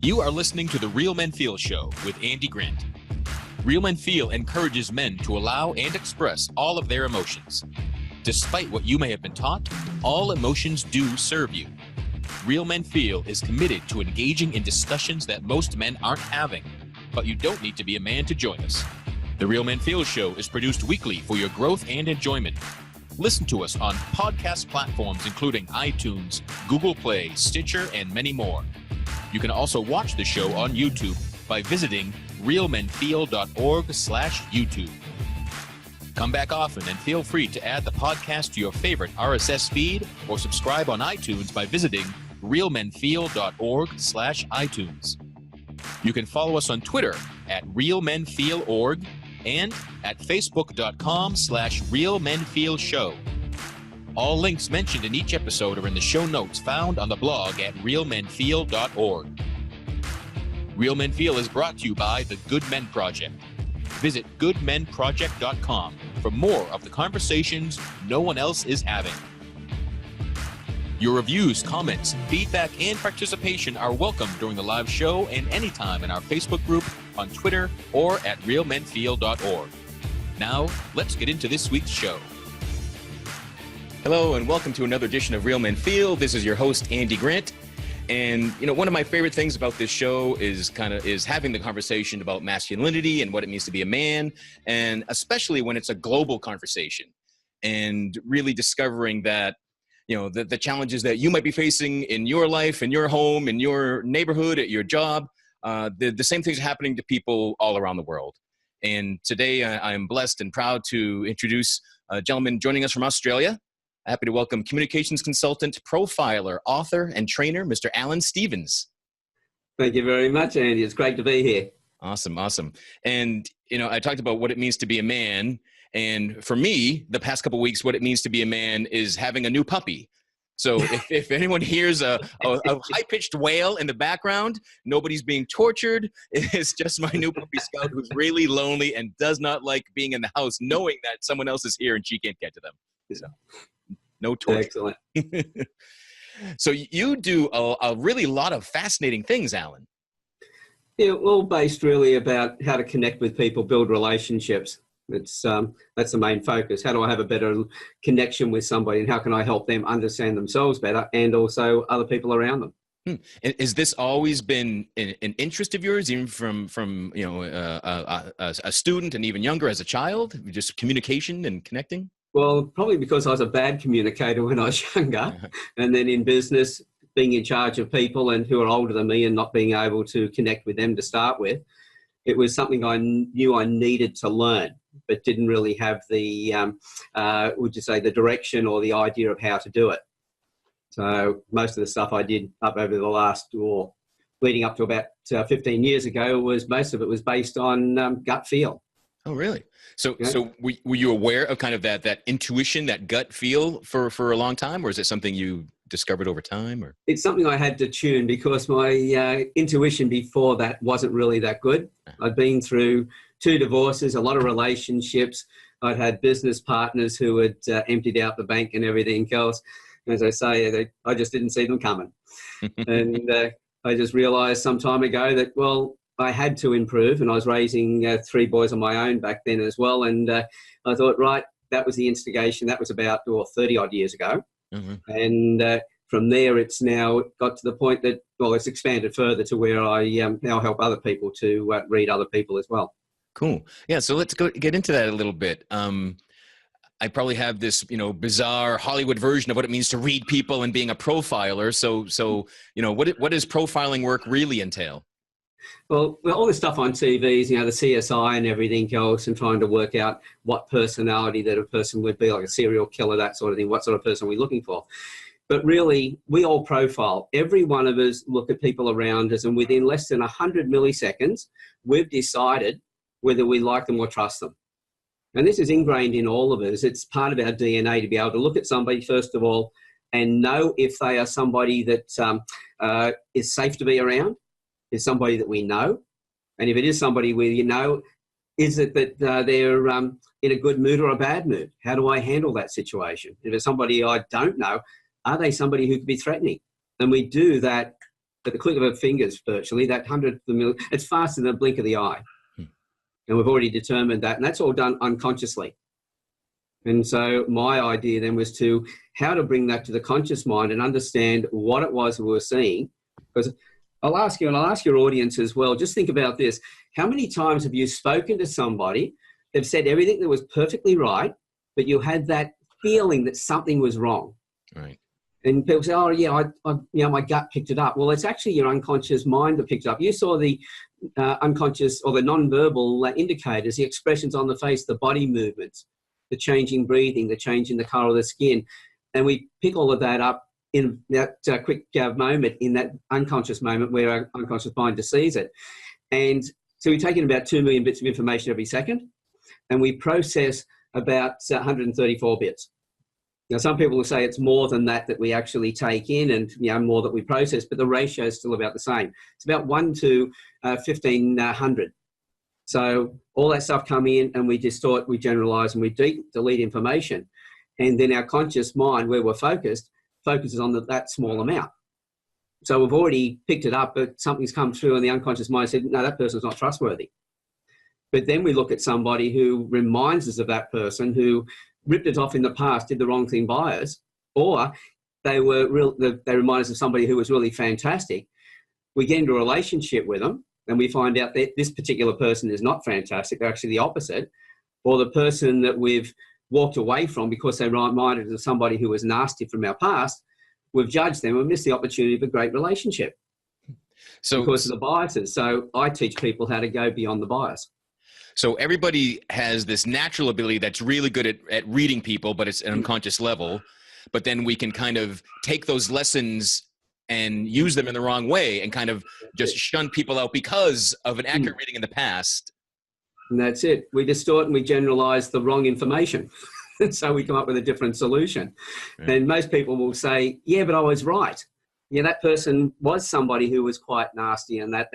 You are listening to the Real Men Feel Show with Andy Grant. Real Men Feel encourages men to allow and express all of their emotions. Despite what you may have been taught, all emotions do serve you. Real Men Feel is committed to engaging in discussions that most men aren't having, but you don't need to be a man to join us. The Real Men Feel Show is produced weekly for your growth and enjoyment. Listen to us on podcast platforms including iTunes, Google Play, Stitcher, and many more. You can also watch the show on YouTube by visiting realmenfeel.org/YouTube. Come back often and feel free to add the podcast to your favorite RSS feed or subscribe on iTunes by visiting realmenfeel.org/iTunes. You can follow us on Twitter at realmenfeelorg and at facebook.com/realmenfeelshow. All links mentioned in each episode are in the show notes found on the blog at realmenfeel.org. Real Men Feel is brought to you by the Good Men Project. Visit goodmenproject.com for more of the conversations no one else is having. Your reviews, comments, feedback, and participation are welcome during the live show and anytime in our Facebook group, on Twitter, or at realmenfeel.org. Now, let's get into this week's show. Hello, and welcome to another edition of Real Men Feel. This is your host, Andy Grant. And, one of my favorite things about this show is having the conversation about masculinity and what it means to be a man, and especially when it's a global conversation, and really discovering that, the challenges that you might be facing in your life, in your home, in your neighborhood, at your job, the same things are happening to people all around the world. And today I'm blessed and proud to introduce a gentleman joining us from Australia. Happy to welcome communications consultant, profiler, author, and trainer, Mr. Alan Stevenson. Thank you very much, Andy. It's great to be here. Awesome. And, I talked about what it means to be a man. And for me, the past couple of weeks, what it means to be a man is having a new puppy. So if anyone hears a high-pitched wail in the background, nobody's being tortured. It's just my new puppy Scout, who's really lonely and does not like being in the house, knowing that someone else is here and she can't get to them. So no torture. Excellent. So you do a really lot of fascinating things, Alan. Yeah, all based really about how to connect with people, build relationships. That's the main focus. How do I have a better connection with somebody, and how can I help them understand themselves better and also other people around them? Has this always been an interest of yours, even from a student and even younger as a child, just communication and connecting? Well, probably because I was a bad communicator when I was younger, and then in business, being in charge of people and who are older than me and not being able to connect with them to start with, it was something I knew I needed to learn, but didn't really have the, the direction or the idea of how to do it. So most of the stuff I did up over the last, or leading up to about 15 years ago, most of it was based on gut feel. Oh, really? So were you aware of kind of that intuition, that gut feel for a long time, or is it something you discovered over time? Or it's something I had to tune, because my intuition before that wasn't really that good. I'd been through 2 divorces, a lot of relationships. I'd had business partners who had emptied out the bank and everything else. As I say, I just didn't see them coming. And I just realized some time ago that, well, I had to improve, and I was raising 3 boys on my own back then as well. And I thought, right, that was the instigation. That was about 30 odd years ago. Mm-hmm. And from there, it's now got to the point that, well, it's expanded further to where I now help other people to read other people as well. Cool. Yeah. So let's get into that a little bit. I probably have this, bizarre Hollywood version of what it means to read people and being a profiler. So what does profiling work really entail? Well, all this stuff on TVs, the CSI and everything else, and trying to work out what personality that a person would be, like a serial killer, that sort of thing. What sort of person are we looking for? But really, we all profile. Every one of us look at people around us, and within less than 100 milliseconds, we've decided whether we like them or trust them. And this is ingrained in all of us. It's part of our DNA to be able to look at somebody, first of all, and know if they are somebody that is safe to be around, is somebody that we know. And if it is somebody is it that they're in a good mood or a bad mood? How do I handle that situation? If it's somebody I don't know, are they somebody who could be threatening? And we do that at the click of her fingers, virtually, that 100th of a million, it's faster than a blink of the eye. And we've already determined that, and that's all done unconsciously. And so my idea then was how to bring that to the conscious mind and understand what it was we were seeing. Because I'll ask you, and I'll ask your audience as well, just think about this. How many times have you spoken to somebody, they've said everything that was perfectly right, but you had that feeling that something was wrong? Right. And people say, oh, yeah, my gut picked it up. Well, it's actually your unconscious mind that picked it up. You saw the unconscious or the non-verbal indicators, the expressions on the face, the body movements, the changing breathing, the change in the colour of the skin. And we pick all of that up in that quick moment, in that unconscious moment where our unconscious mind deceives it. And so we take in about 2 million bits of information every second, and we process about 134 bits. Now, some people will say it's more than that we actually take in, and more that we process, but the ratio is still about the same. It's about 1 to 1,500. So all that stuff come in, and we distort, we generalise, and we delete information. And then our conscious mind, where we're focuses on that small amount. So we've already picked it up, but something's come through, and the unconscious mind said, no, that person's not trustworthy. But then we look at somebody who reminds us of that person who ripped it off in the past, did the wrong thing by us, or they remind us of somebody who was really fantastic. We get into a relationship with them, and we find out that this particular person is not fantastic, they're actually the opposite. Or the person that we've walked away from because they reminded us of somebody who was nasty from our past, we've judged them and missed the opportunity of a great relationship because of the biases. So I teach people how to go beyond the bias. So everybody has this natural ability that's really good at reading people, but it's an unconscious level. But then we can kind of take those lessons and use them in the wrong way and kind of just shun people out because of an accurate reading in the past. And that's it. We distort and we generalize the wrong information. So we come up with a different solution. Right. And most people will say, yeah, but I was right. Yeah, that person was somebody who was quite nasty, and that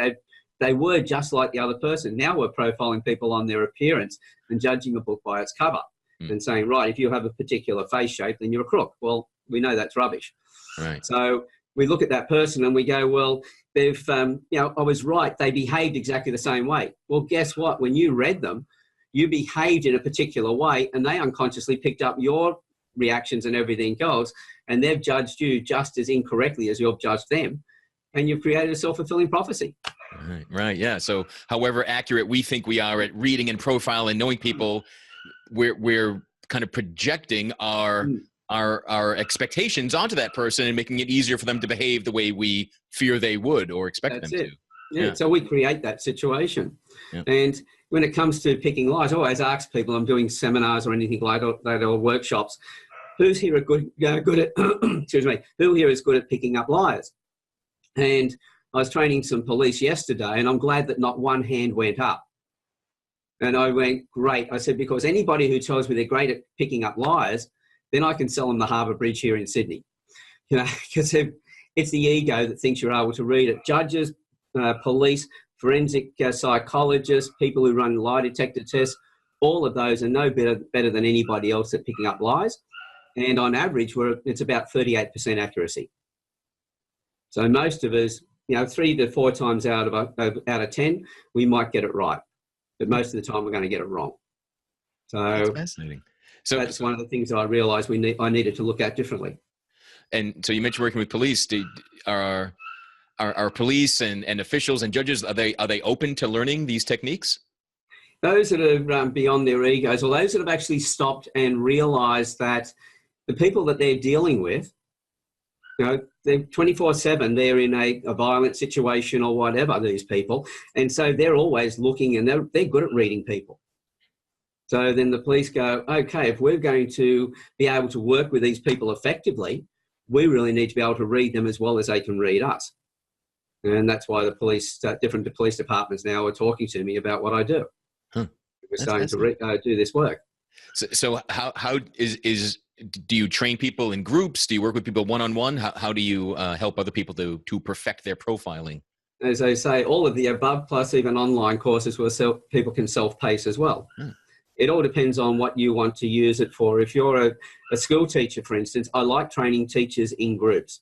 they were just like the other person. Now we're profiling people on their appearance and judging a book by its cover and saying, right, if you have a particular face shape, then you're a crook. Well, we know that's rubbish. Right. So we look at that person and we go, well, they've, I was right. They behaved exactly the same way. Well, guess what? When you read them, you behaved in a particular way, and they unconsciously picked up your reactions and everything else, and they've judged you just as incorrectly as you've judged them, and you've created a self-fulfilling prophecy. Right, yeah. So however accurate we think we are at reading and profile and knowing people, we're kind of projecting our expectations onto that person and making it easier for them to behave the way we fear they would or expect them to. Yeah, so we create that situation. Yeah. And when it comes to picking lies, I always ask people, I'm doing seminars or anything like that or workshops, who's here good at, excuse me, who here is good at picking up liars? And I was training some police yesterday, and I'm glad that not one hand went up. And I went, great. I said, because anybody who tells me they're great at picking up liars, then I can sell them the Harbour Bridge here in Sydney. Because it's the ego that thinks you're able to read it. Judges, police, forensic psychologists, people who run lie detector tests, all of those are no better than anybody else at picking up lies. And on average, it's about 38% accuracy. So most of us, 3 to 4 times out of 10, we might get it right. But most of the time, we're going to get it wrong. So that's fascinating. So that's one of the things that I realised I needed to look at differently. And so you mentioned working with police. Are police and officials and judges, are they open to learning these techniques? Those that are beyond their egos, or those that have actually stopped and realised that the people that they're dealing with, they're 24/7, they're in a violent situation or whatever, these people. And so they're always looking, and they're good at reading people. So then the police go, okay, if we're going to be able to work with these people effectively, we really need to be able to read them as well as they can read us. And that's why the police, different police departments now are talking to me about what I do. We're starting to do this work. So how do you train people in groups? Do you work with people one-on-one? How do you help other people to perfect their profiling? As I say, all of the above, plus even online courses where people can self-pace as well. It all depends on what you want to use it for. If you're a school teacher, for instance, I like training teachers in groups.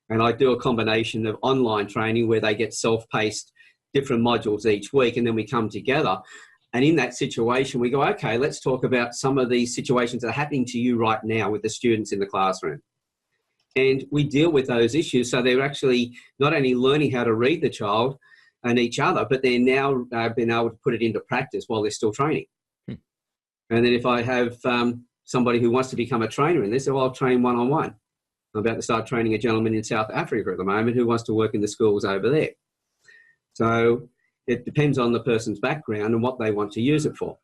And I do a combination of online training where they get self-paced different modules each week, and then we come together. And in that situation, we go, okay, let's talk about some of these situations that are happening to you right now with the students in the classroom. And we deal with those issues. So they're actually not only learning how to read the child and each other, but they're now being able to put it into practice while they're still training. And then if I have somebody who wants to become a trainer in this, well, I'll train one-on-one. I'm about to start training a gentleman in South Africa at the moment who wants to work in the schools over there. So it depends on the person's background and what they want to use it for.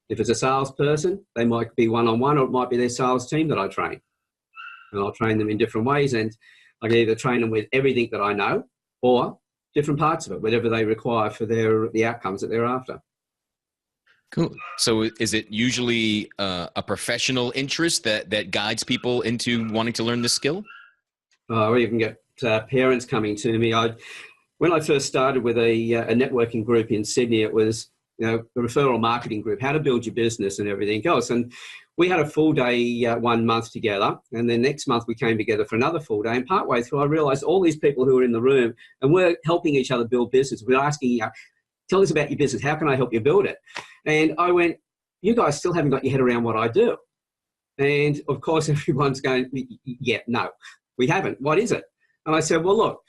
If it's a salesperson, they might be one-on-one, or it might be their sales team that I train. And I'll train them in different ways, and I can either train them with everything that I know or different parts of it, whatever they require for the outcomes that they're after. Cool. So is it usually a professional interest that guides people into wanting to learn this skill? We even get parents coming to me. When I first started with a networking group in Sydney, it was a referral marketing group, how to build your business and everything else. And we had a full day 1 month together, and then next month we came together for another full day. And partway through, I realised all these people who were in the room, and we're helping each other build business. We're asking, tell us about your business. How can I help you build it? And I went, you guys still haven't got your head around what I do. And of course, everyone's going, yeah, no, we haven't. What is it? And I said, well, look,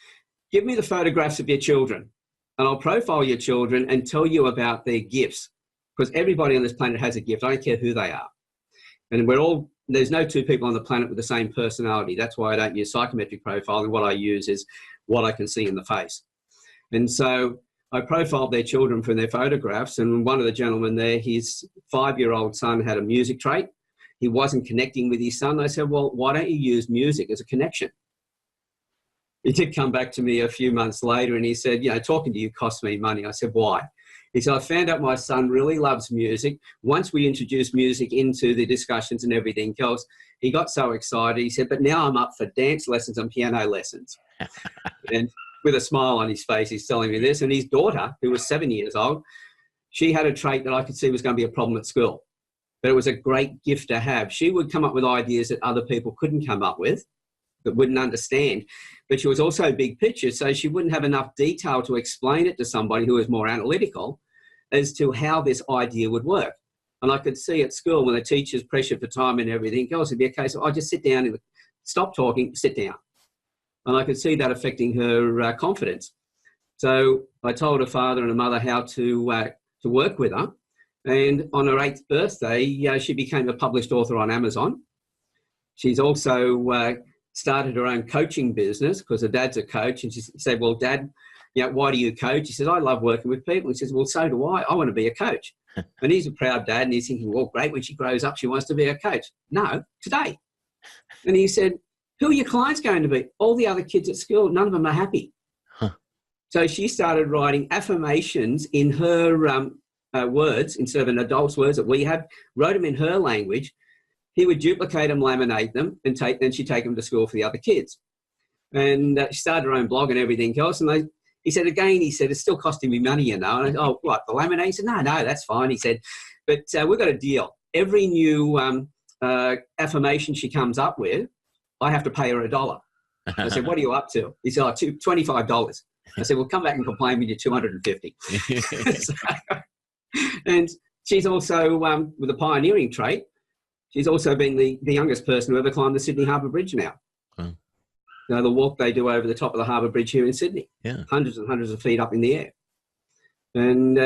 give me the photographs of your children, and I'll profile your children and tell you about their gifts, because everybody on this planet has a gift. I don't care who they are. And there's no two people on the planet with the same personality. That's why I don't use psychometric profiling. What I use is what I can see in the face. And so I profiled their children from their photographs, and one of the gentlemen there, his 5-year-old son had a music trait. He wasn't connecting with his son. I said, well, why don't you use music as a connection? He did come back to me a few months later, and he said, talking to you costs me money. I said, why? He said, I found out my son really loves music. Once we introduced music into the discussions and everything else, he got so excited. He said, but now I'm up for dance lessons and piano lessons. And with a smile on his face, he's telling me this. And his daughter, who was 7 years old, she had a trait that I could see was going to be a problem at school. But it was a great gift to have. She would come up with ideas that other people couldn't come up with, that wouldn't understand. But she was also big picture, so she wouldn't have enough detail to explain it to somebody who was more analytical as to how this idea would work. And I could see at school when the teachers pressured for time and everything else, it'd be a case of, just sit down, stop talking, sit down. And I could see that affecting her confidence. So I told her father and her mother how to work with her. And on her 8th birthday, she became a published author on Amazon. She's also started her own coaching business because her dad's a coach. And she said, well, Dad, why do you coach? He says, I love working with people. He says, well, so do I. I want to be a coach. And he's a proud dad, and he's thinking, well, great, when she grows up, she wants to be a coach. No, today. And he said, who are your clients going to be? All the other kids at school, none of them are happy. Huh. So she started writing affirmations in her words instead of an adult's words that we have, wrote them in her language. He would duplicate them, laminate them, and then she'd take them to school for the other kids. And she started her own blog and everything else. And he said, it's still costing me money, And I, what, the laminate? He said, no, that's fine. He said, but we've got a deal. Every new affirmation she comes up with, I have to pay her $1. I said, what are you up to? He said, $25. I said, well, come back and complain with your $250. And she's also, with a pioneering trait, she's also been the youngest person to ever climb the Sydney Harbour Bridge now. Oh. The walk they do over the top of the Harbour Bridge here in Sydney. Yeah. Hundreds and hundreds of feet up in the air. And,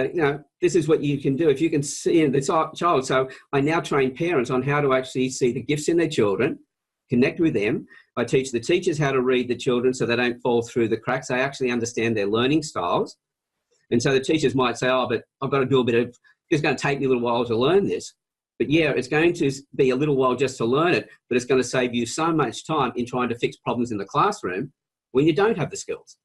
this is what you can do. If you can see the child. So I now train parents on how to actually see the gifts in their children, connect with them. I teach the teachers how to read the children so they don't fall through the cracks. They actually understand their learning styles. And so the teachers might say, but I've got to do it's going to take me a little while to learn this. But it's going to be a little while just to learn it, but it's going to save you so much time in trying to fix problems in the classroom when you don't have the skills.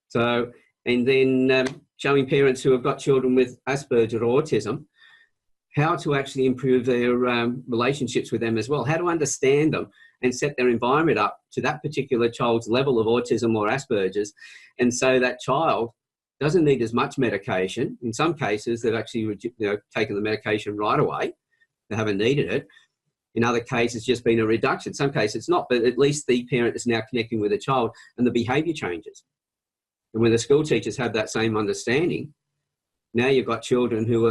So, and then showing parents who have got children with Asperger's or autism how to actually improve their relationships with them as well, how to understand them and set their environment up to that particular child's level of autism or Asperger's. And so that child doesn't need as much medication. In some cases, they've actually taken the medication right away. They haven't needed it. In other cases, it's just been a reduction. In some cases, it's not, but at least the parent is now connecting with the child and the behaviour changes. And when the school teachers have that same understanding, now you've got children who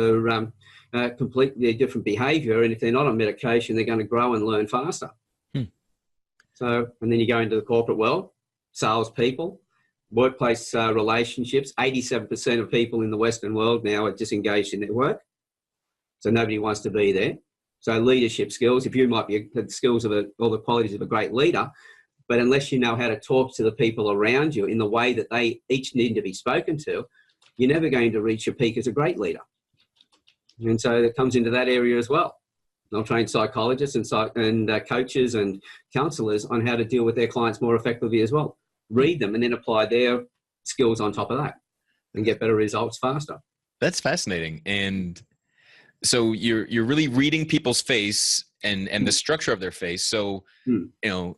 are completely different behaviour, and if they're not on medication, they're going to grow and learn faster. So, and then you go into the corporate world, salespeople, workplace relationships. 87% of people in the Western world now are disengaged in their work. So nobody wants to be there. So leadership skills, if you might be the skills of all the qualities of a great leader, but unless you know how to talk to the people around you in the way that they each need to be spoken to, you're never going to reach your peak as a great leader. And so it comes into that area as well. I'll train psychologists and coaches and counsellors on how to deal with their clients more effectively as well. Read them and then apply their skills on top of that and get better results faster. That's fascinating. And so you're really reading people's face and the structure of their face. So, you know,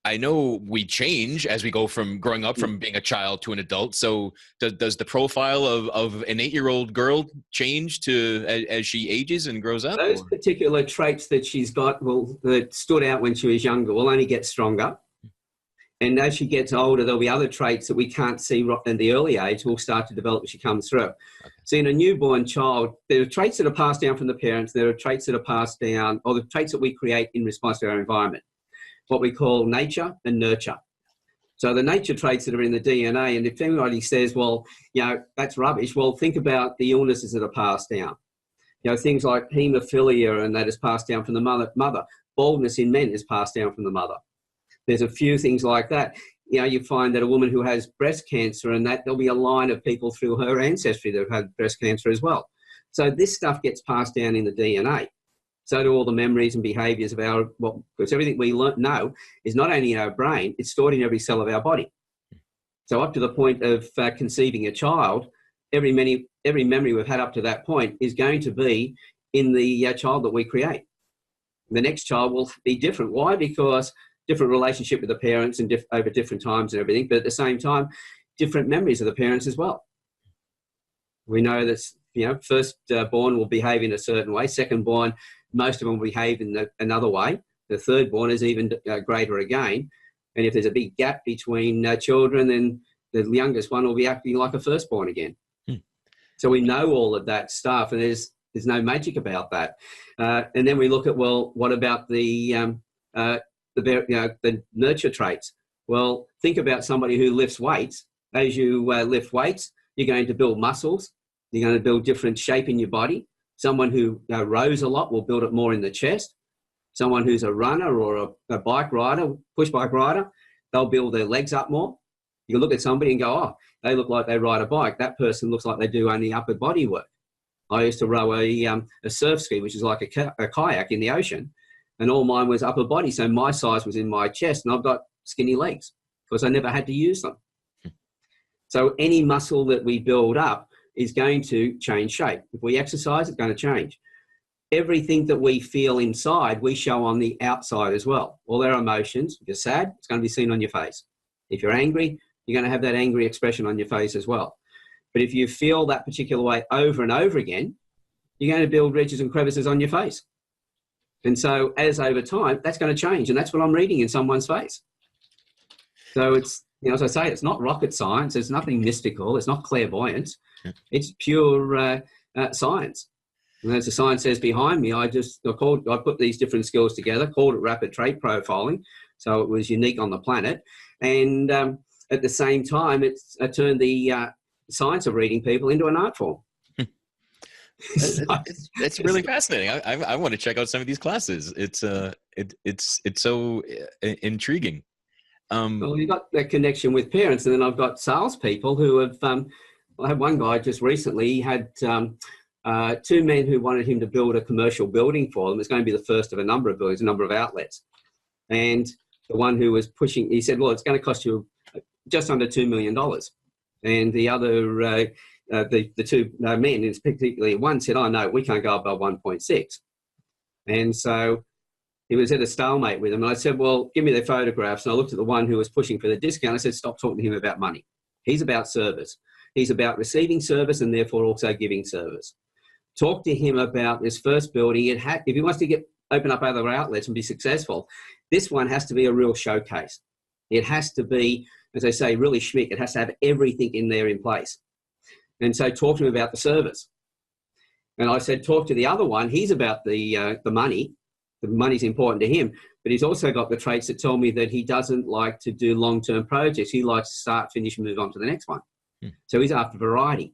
I know we change as we go from growing up from being a child to an adult. So does the profile of an 8-year-old girl change as she ages and grows up? Those particular traits that she's got, that stood out when she was younger, will only get stronger. And as she gets older, there'll be other traits that we can't see in the early age will start to develop as she comes through. Okay. So in a newborn child, there are traits that are passed down from the parents. There are traits that are passed down, or the traits that we create in response to our environment, what we call nature and nurture. So the nature traits that are in the DNA, and if anybody says, well, you know, that's rubbish, well, think about the illnesses that are passed down. You know, things like haemophilia, and that is passed down from the mother. Baldness in men is passed down from the mother. There's a few things like that. You know, you find that a woman who has breast cancer, and that there'll be a line of people through her ancestry that have had breast cancer as well. So this stuff gets passed down in the DNA. So do all the memories and behaviours of because everything we know is not only in our brain, it's stored in every cell of our body. So up to the point of conceiving a child, every memory we've had up to that point is going to be in the child that we create. The next child will be different. Why? Because different relationship with the parents and over different times and everything, but at the same time, different memories of the parents as well. We know that, you know, first born will behave in a certain way, second born, most of them will behave in another way. The third born is even greater again. And if there's a big gap between children, then the youngest one will be acting like a firstborn again. So we know all of that stuff, and there's no magic about that. And then we look at, well, what about the nurture traits? Well, think about somebody who lifts weights. As you lift weights, you're going to build muscles. You're going to build different shape in your body. Someone who rows a lot will build it more in the chest. Someone who's a runner or a bike rider, push bike rider, they'll build their legs up more. You can look at somebody and go, oh, they look like they ride a bike. That person looks like they do only upper body work. I used to row a surf ski, which is like a kayak in the ocean, and all mine was upper body. So my size was in my chest, and I've got skinny legs because I never had to use them. So any muscle that we build up is going to change shape. If we exercise, it's going to change. Everything that we feel inside, we show on the outside as well. All our emotions. If you're sad, it's going to be seen on your face. If you're angry, you're going to have that angry expression on your face as well. But if you feel that particular way over and over again, you're going to build ridges and crevices on your face. And so as over time, that's going to change. And that's what I'm reading in someone's face. So it's, you know, as I say, it's not rocket science. It's nothing mystical. It's not clairvoyance. It's pure science. And as the science says behind me, I put these different skills together, called it rapid trait profiling. So it was unique on the planet. And at the same time, I turned the science of reading people into an art form. It's really fascinating. I want to check out some of these classes. It's so intriguing. Well, you've got that connection with parents, and then I've got salespeople who have. I had one guy just recently. He had two men who wanted him to build a commercial building for them. It's going to be the first of a number of buildings, a number of outlets. And the one who was pushing, he said, "Well, it's going to cost you just under $2 million." And the other, the two men, particularly one, said, "Oh no, we can't go above 1.6." And so he was at a stalemate with him. And I said, "Well, give me their photographs." And I looked at the one who was pushing for the discount. I said, "Stop talking to him about money. He's about service. He's about receiving service and therefore also giving service. Talk to him about this first building. If he wants to get open up other outlets and be successful. This one has to be a real showcase. It has to be, as I say, really schmick. It has to have everything in there in place. And so talk to him about the service. And I said, talk to the other one. He's about the money. The money's important to him, but he's also got the traits that tell me that he doesn't like to do long-term projects. He likes to start, finish, and move on to the next one. So he's after variety.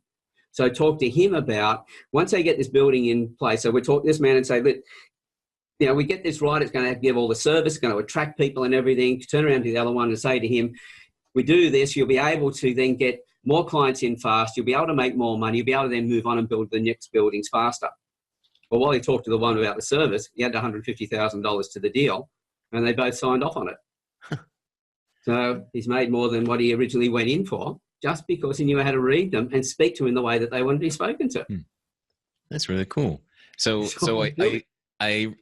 So talk to him about, once they get this building in place, so we talk to this man and say, look, you know, we get this right, it's going to give all the service, it's going to attract people and everything. Turn around to the other one and say to him, we do this, you'll be able to then get more clients in fast, you'll be able to make more money, you'll be able to then move on and build the next buildings faster. Well, while he talked to the one about the service, he had $150,000 to the deal, and they both signed off on it. So he's made more than what he originally went in for, just because he knew how to read them and speak to them in the way that they wanted to be spoken to. That's really cool. So I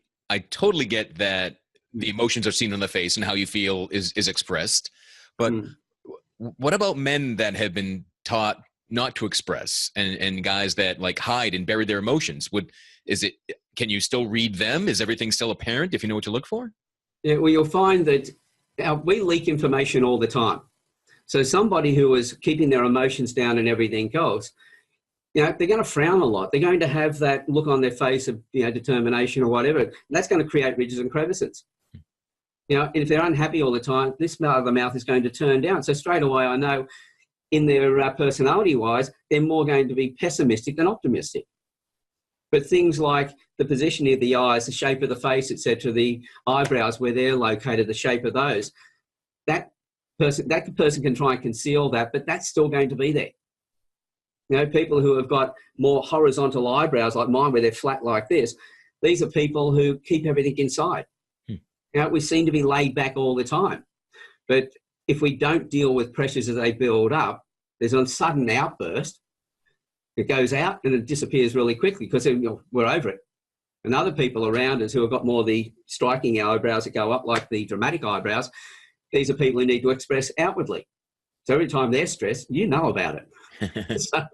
totally get that the emotions are seen on the face and how you feel is expressed. But what about men that have been taught not to express, and guys that like hide and bury their emotions? Can you still read them? Is everything still apparent if you know what to look for? Yeah, well, you'll find that we leak information all the time. So somebody who is keeping their emotions down and everything else, you know, they're going to frown a lot. They're going to have that look on their face of, you know, determination or whatever. And that's going to create ridges and crevices. You know, if they're unhappy all the time, this part of the mouth is going to turn down. So straight away, I know in their personality-wise, they're more going to be pessimistic than optimistic. But things like the positioning of the eyes, the shape of the face, etc., the eyebrows, where they're located, the shape of those, that person can try and conceal that, but that's still going to be there. You know, people who have got more horizontal eyebrows like mine, where they're flat like this, these are people who keep everything inside. You know, we seem to be laid back all the time. But if we don't deal with pressures as they build up, there's a sudden outburst. It goes out and it disappears really quickly because, you know, we're over it. And other people around us who have got more of the striking eyebrows that go up, like the dramatic eyebrows, these are people who need to express outwardly. So every time they're stressed, you know about it. So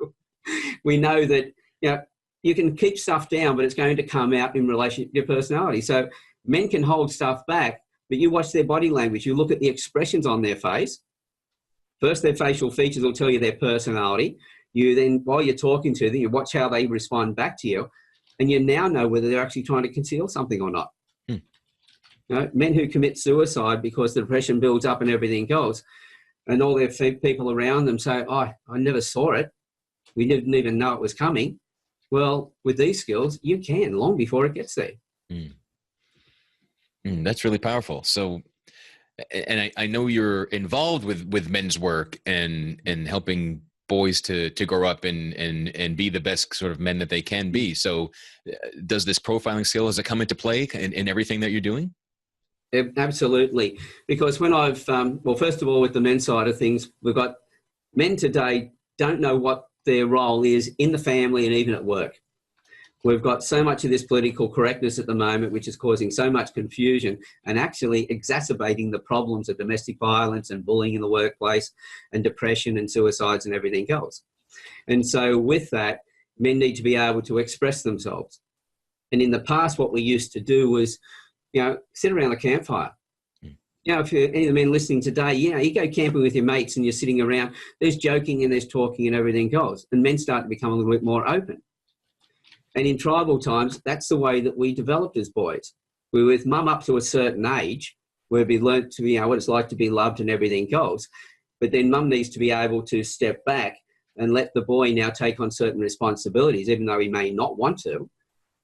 we know that, you know, you can keep stuff down, but it's going to come out in relation to your personality. So men can hold stuff back, but you watch their body language. You look at the expressions on their face. First, their facial features will tell you their personality. You then, while you're talking to them, you watch how they respond back to you, and you now know whether they're actually trying to conceal something or not. You know, men who commit suicide because the depression builds up and everything goes, and all their people around them say, oh, I never saw it. We didn't even know it was coming. Well, with these skills, you can, long before it gets there. That's really powerful. So, and I know you're involved with men's work and helping boys to grow up and be the best sort of men that they can be. So does this profiling skill, does it come into play in everything that you're doing? Absolutely. Because when I've, well, first of all, with the men's side of things, we've got men today don't know what their role is in the family and even at work. We've got so much of this political correctness at the moment, which is causing so much confusion and actually exacerbating the problems of domestic violence and bullying in the workplace and depression and suicides and everything else. And so with that, men need to be able to express themselves. And in the past, what we used to do was, you know, sit around the campfire. You know, if you're any of the men listening today, you know, you go camping with your mates and you're sitting around, there's joking and there's talking and everything goes. And men start to become a little bit more open. And in tribal times, that's the way that we developed as boys. We were with mum up to a certain age where we learnt to, you know, what it's like to be loved and everything goes. But then mum needs to be able to step back and let the boy now take on certain responsibilities, even though he may not want to,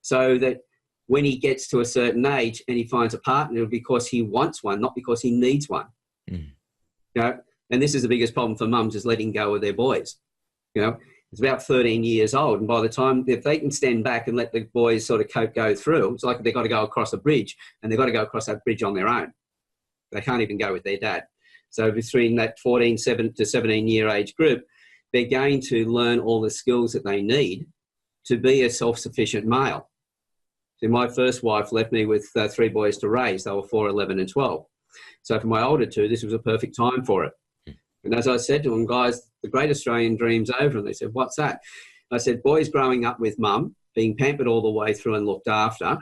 so that when he gets to a certain age and he finds a partner because he wants one, not because he needs one. You know, and this is the biggest problem for mums, is letting go of their boys. You know, it's about 13 years old, and by the time, if they can stand back and let the boys sort of go through, it's like they've got to go across a bridge, and they've got to go across that bridge on their own. They can't even go with their dad. So between that 14 to 17 year age group, they're going to learn all the skills that they need to be a self-sufficient male. So my first wife left me with 3 boys to raise. They were 4, 11 and 12. So for my older 2, this was a perfect time for it. And as I said to them, guys, the great Australian dream's over. And they said, what's that? I said, boys growing up with mum, being pampered all the way through and looked after,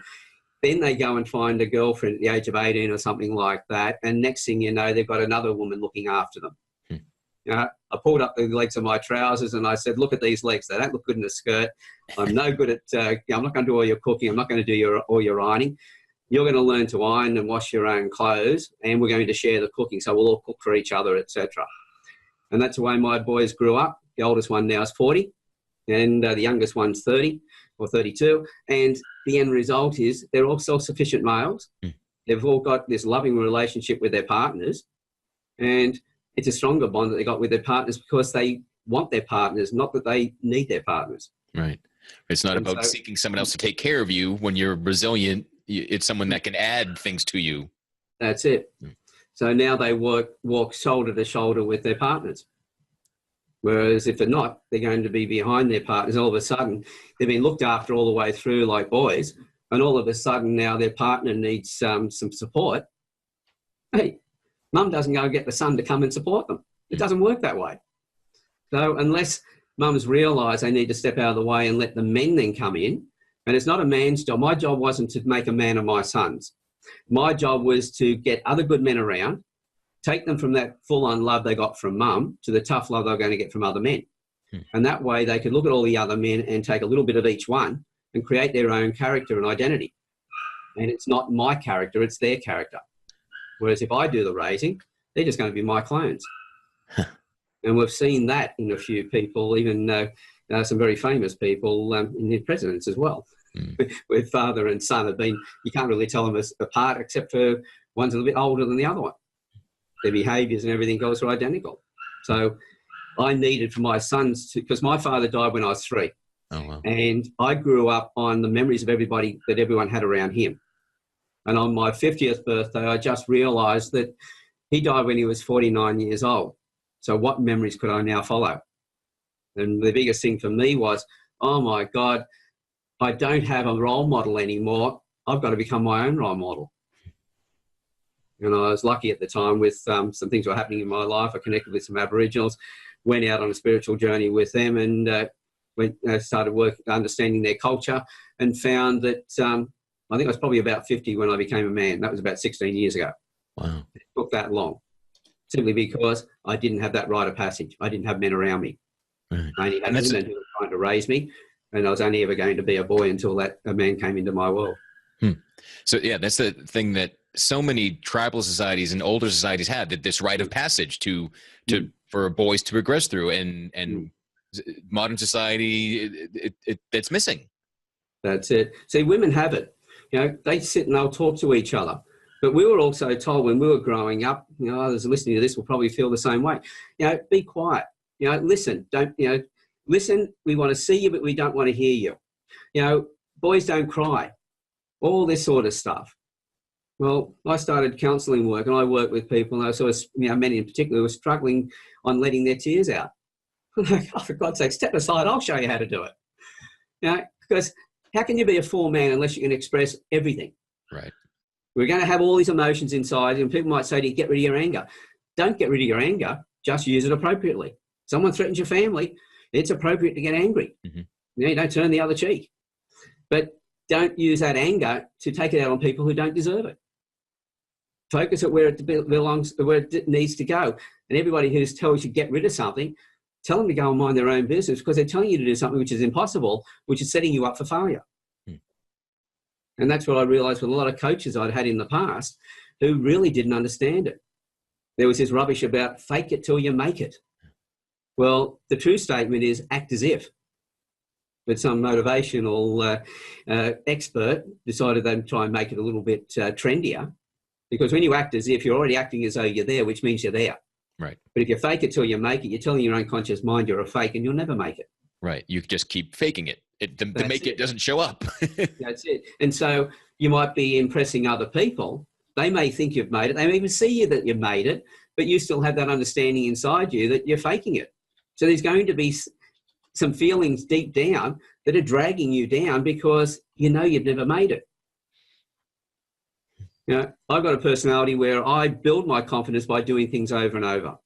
Then they go and find a girlfriend at the age of 18 or something like that. And next thing you know, they've got another woman looking after them. I pulled up the legs of my trousers and I said, look at these legs. They don't look good in a skirt. I'm no good at, I'm not going to do all your cooking. I'm not going to do all your ironing. You're going to learn to iron and wash your own clothes, and we're going to share the cooking. So we'll all cook for each other, etc. And that's the way my boys grew up. The oldest one now is 40 and the youngest one's 30 or 32. And the end result is they're all self-sufficient males. They've all got this loving relationship with their partners, and it's a stronger bond that they got with their partners because they want their partners, not that they need their partners. Right. It's not about seeking someone else to take care of you. When you're resilient, it's someone that can add things to you. That's it. So now they walk shoulder to shoulder with their partners. Whereas if they're not, they're going to be behind their partners. All of a sudden, they've been looked after all the way through like boys, and all of a sudden now their partner needs some support. Hey, mum doesn't go and get the son to come and support them. It doesn't work that way. So unless mums realise they need to step out of the way and let the men then come in, and it's not a man's job. My job wasn't to make a man of my sons. My job was to get other good men around, take them from that full-on love they got from mum to the tough love they're going to get from other men. And that way they could look at all the other men and take a little bit of each one and create their own character and identity. And it's not my character, it's their character. Whereas if I do the raising, they're just going to be my clones. And we've seen that in a few people, even some very famous people in the presidents as well, where father and son have been, you can't really tell them apart except for one's a little bit older than the other one. Their behaviours and everything else are identical. So I needed for my sons to, because my father died when I was 3. Oh, wow. And I grew up on the memories of everybody that everyone had around him. And on my 50th birthday, I just realised that he died when he was 49 years old. So what memories could I now follow? And the biggest thing for me was, oh my God, I don't have a role model anymore. I've got to become my own role model. And I was lucky at the time with some things were happening in my life. I connected with some Aboriginals, went out on a spiritual journey with them, and started understanding their culture, and found that I think I was probably about 50 when I became a man. That was about 16 years ago. Wow. It took that long, simply because I didn't have that rite of passage. I didn't have men around me. Right. I only had women who were trying to raise me, and I was only ever going to be a boy until a man came into my world. So yeah, that's the thing that so many tribal societies and older societies had, that this rite of passage for boys to progress through, and modern society, it's missing. That's it. See, women have it. You know, they sit and they'll talk to each other. But we were also told when we were growing up, you know, others listening to this will probably feel the same way. You know, be quiet. You know, listen. Don't, you know, listen. We want to see you, but we don't want to hear you. You know, boys don't cry. All this sort of stuff. Well, I started counselling work, and I worked with people, and I saw, you know, many in particular who were struggling on letting their tears out. I'm like, oh, for God's sake, step aside. I'll show you how to do it. You know, because how can you be a full man unless you can express everything? Right. We're going to have all these emotions inside, and people might say to you, get rid of your anger. Don't get rid of your anger. Just use it appropriately. Someone threatens your family, it's appropriate to get angry. You know, you don't turn the other cheek. But don't use that anger to take it out on people who don't deserve it. Focus it where it belongs, where it needs to go. And everybody who tells you get rid of something, tell them to go and mind their own business, because they're telling you to do something which is impossible, which is setting you up for failure. And that's what I realised with a lot of coaches I'd had in the past who really didn't understand it. There was this rubbish about fake it till you make it. Well, the true statement is act as if. But some motivational expert decided they'd try and make it a little bit trendier, because when you act as if, you're already acting as though you're there, which means you're there. Right. But if you fake it till you make it, you're telling your unconscious mind you're a fake, and you'll never make it. Right. You just keep faking it. The make it doesn't show up. That's it. And so you might be impressing other people. They may think you've made it. They may even see you that you've made it, but you still have that understanding inside you that you're faking it. So there's going to be some feelings deep down that are dragging you down because you know you've never made it. You know, I've got a personality where I build my confidence by doing things over and over.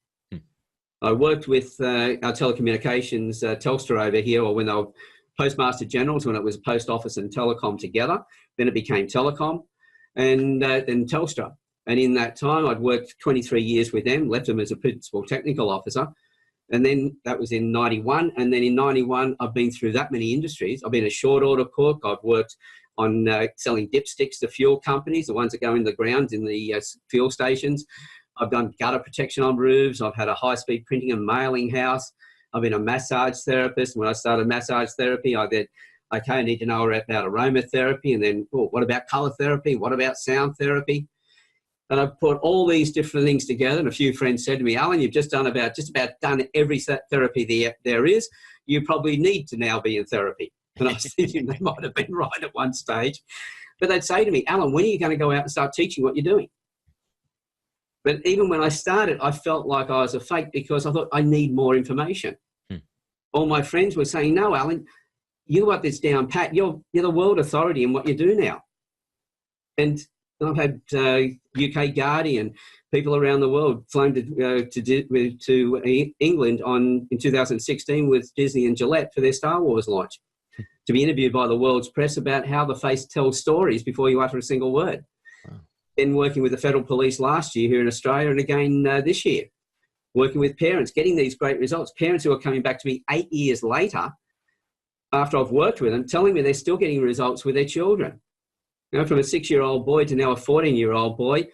I worked with our telecommunications, Telstra over here, or when they were Postmaster Generals when it was Post Office and Telecom together. Then it became Telecom, and then Telstra. And in that time, I'd worked 23 years with them, left them as a principal technical officer. And then that was in 91. And then in 91, I've been through that many industries. I've been a short order cook. I've worked on selling dipsticks to fuel companies, the ones that go in the ground in the fuel stations. I've done gutter protection on roofs. I've had a high-speed printing and mailing house. I've been a massage therapist. When I started massage therapy, I did, okay, I need to know about aromatherapy. And then, oh, what about colour therapy? What about sound therapy? And I've put all these different things together. And a few friends said to me, Alan, you've just done done every therapy there is. You probably need to now be in therapy. And I was thinking they might have been right at one stage. But they'd say to me, Alan, when are you going to go out and start teaching what you're doing? But even when I started, I felt like I was a fake because I thought I need more information. All my friends were saying, no, Alan, you got this down pat. You're the world authority in what you do now. And I've had UK Guardian, people around the world flown to England in 2016 with Disney and Gillette for their Star Wars launch to be interviewed by the world's press about how the face tells stories before you utter a single word. Wow. Then working with the Federal Police last year here in Australia and again this year, working with parents, getting these great results. Parents who are coming back to me 8 years later after I've worked with them, telling me they're still getting results with their children. You know, from a 6-year-old boy to now a 14-year-old boy,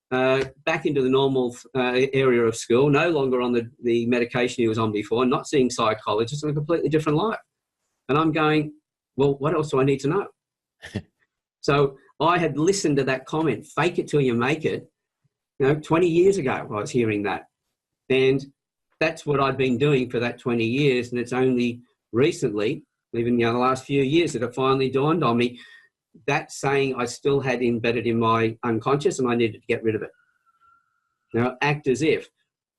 back into the normal area of school, no longer on the medication he was on before, not seeing psychologists, and a completely different life. And I'm going, well, what else do I need to know? So I had listened to that comment, fake it till you make it. 20 years ago, I was hearing that. And that's what I've been doing for that 20 years. And it's only recently, even the last few years, that it finally dawned on me that saying I still had embedded in my unconscious and I needed to get rid of it. Now, act as if.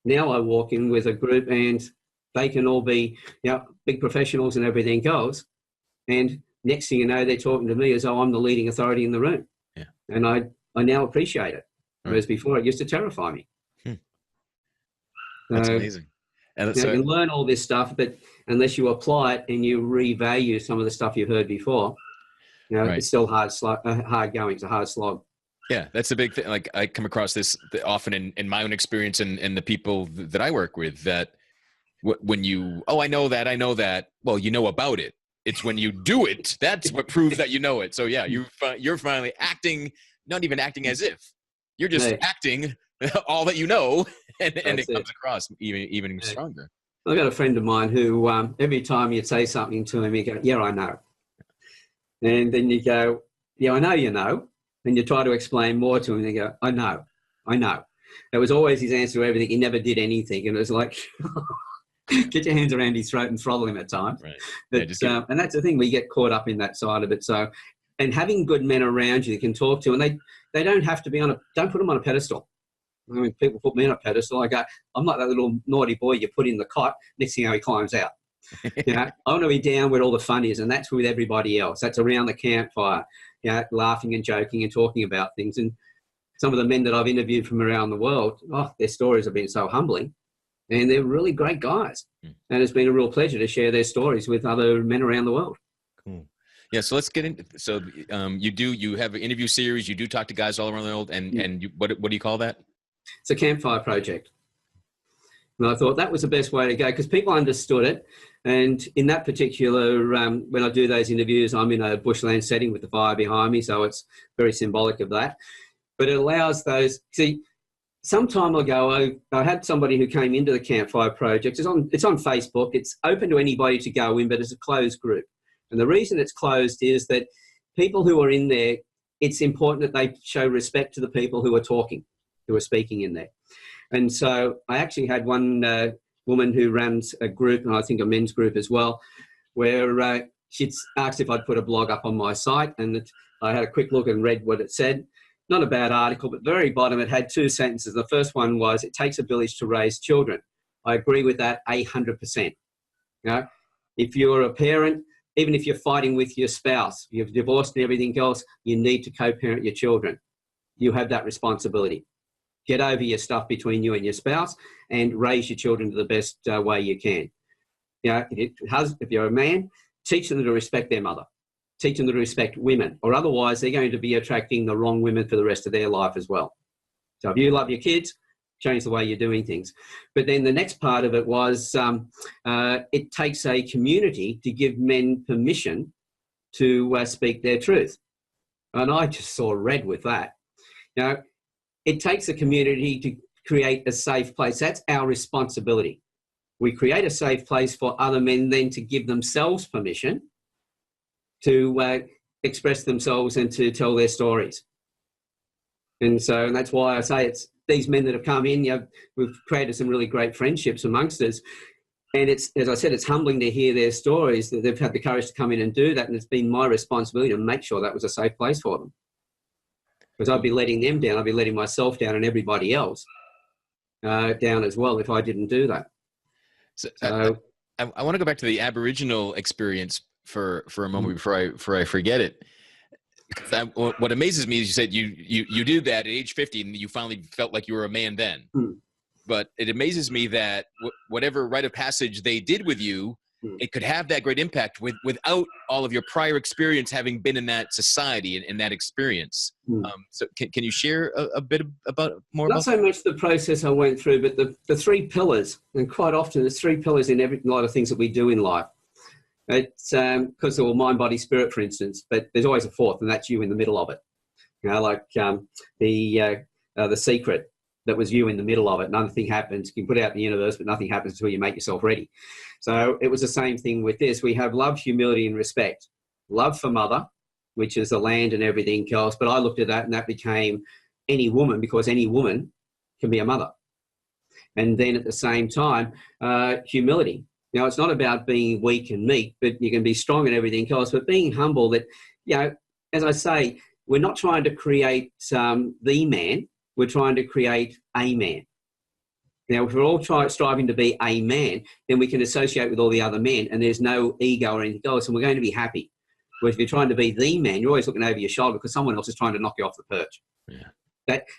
Now I walk in with a group and they can all be big professionals and everything else. And next thing you know, they're talking to me as though I'm the leading authority in the room. Yeah. And I now appreciate it. Whereas before it used to terrify me. That's amazing. And you can learn all this stuff, but unless you apply it and you revalue some of the stuff you've heard before, it's still hard going. It's a hard slog. Yeah, that's a big thing. Like I come across this often in my own experience and the people that I work with, that when you, I know that, well, you know about it. It's when you do it, that's what proves that you know it. So yeah, you're finally acting, not even acting as if. You're just acting all that you know, and it comes across even stronger. I've got a friend of mine who every time you'd say something to him, he'd go, yeah, I know. And then you go, yeah, I know you know. And you try to explain more to him, and they go, I know. That was always his answer to everything. He never did anything. And it was like, get your hands around his throat and throttle him at times. Right. But, and that's the thing, we get caught up in that side of it. So, and having good men around you that can talk to, and they don't have to be don't put them on a pedestal. I mean, people put me on a pedestal. I go, I'm like that little naughty boy you put in the cot. Next thing you know, he climbs out. I want to be down where all the fun is, and that's with everybody else. That's around the campfire, laughing and joking and talking about things. And some of the men that I've interviewed from around the world, their stories have been so humbling, and they're really great guys. And it's been a real pleasure to share their stories with other men around the world. Cool. Yeah, so let's get into. So you have an interview series. You do talk to guys all around the world, and what do you call that? It's a Campfire Project. And I thought that was the best way to go because people understood it. And in that particular, when I do those interviews, I'm in a bushland setting with the fire behind me, so it's very symbolic of that. But it allows those, some time ago, I had somebody who came into the Campfire Project. It's on Facebook. It's open to anybody to go in, but it's a closed group. And the reason it's closed is that people who are in there, it's important that they show respect to the people who are speaking in there. And so I actually had one woman who runs a group, and I think a men's group as well, where she'd asked if I'd put a blog up on my site, and I had a quick look and read what it said. Not a bad article, but very bottom it had 2 sentences. The first one was, it takes a village to raise children. I agree with that 100%. If you're a parent, even if you're fighting with your spouse, you've divorced and everything else, you need to co-parent your children. You have that responsibility. Get over your stuff between you and your spouse and raise your children to the best way you can. If you're a man, teach them to respect their mother, teach them to respect women, or otherwise they're going to be attracting the wrong women for the rest of their life as well. So if you love your kids, change the way you're doing things. But then the next part of it was it takes a community to give men permission to speak their truth. And I just saw red with that. Now, it takes a community to create a safe place. That's our responsibility. We create a safe place for other men then to give themselves permission to express themselves and to tell their stories. And that's why I say it's these men that have come in, we've created some really great friendships amongst us. And it's, as I said, it's humbling to hear their stories, that they've had the courage to come in and do that. And it's been my responsibility to make sure that was a safe place for them. Because I'd be letting them down. I'd be letting myself down and everybody else down as well if I didn't do that. So I want to go back to the Aboriginal experience for a moment before I forget it. What amazes me is you said you did that at age 50 and you finally felt like you were a man then. But it amazes me that whatever rite of passage they did with you, it could have that great impact without all of your prior experience having been in that society and in that experience. So can you share a bit about more? Not so much the process I went through, but the three pillars, and quite often there's three pillars in a lot of things that we do in life. It's because of mind, body, spirit, for instance, but there's always a fourth, and that's you in the middle of it. Like the secret. That was you in the middle of it. Nothing happens. You can put it out in the universe, but nothing happens until you make yourself ready. So it was the same thing with this. We have love, humility, and respect. Love for mother, which is the land and everything else. But I looked at that and that became any woman, because any woman can be a mother. And then at the same time, humility. Now, it's not about being weak and meek, but you can be strong and everything else. But being humble that, as I say, we're not trying to create the man. We're trying to create a man. Now, if we're all striving to be a man, then we can associate with all the other men and there's no ego or anything else, and we're going to be happy. Whereas if you're trying to be the man, you're always looking over your shoulder because someone else is trying to knock you off the perch.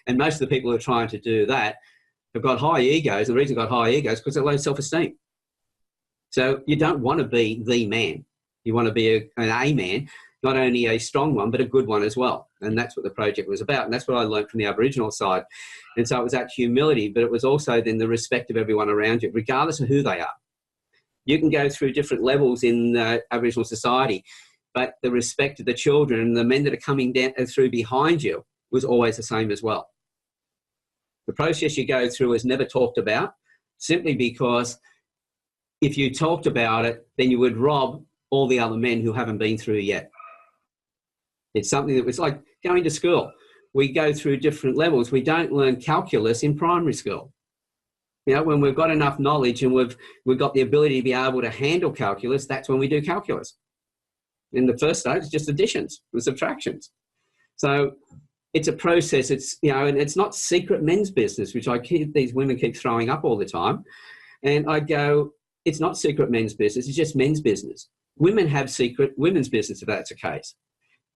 And most of the people who are trying to do that have got high egos. And the reason they've got high egos is because they're low self-esteem. So you don't want to be the man. You want to be an A man, not only a strong one, but a good one as well. And that's what the project was about. And that's what I learned from the Aboriginal side. And so it was that humility, but it was also then the respect of everyone around you, regardless of who they are. You can go through different levels in Aboriginal society, but the respect of the children and the men that are coming down through behind you was always the same as well. The process you go through is never talked about, simply because if you talked about it, then you would rob all the other men who haven't been through yet. It's something that was like going to school. We go through different levels. We don't learn calculus in primary school. When we've got enough knowledge and we've got the ability to be able to handle calculus, that's when we do calculus. In the first stage, it's just additions and subtractions. So it's a process. It's, and it's not secret men's business, which these women keep throwing up all the time. And I go, it's not secret men's business. It's just men's business. Women have secret women's business if that's the case.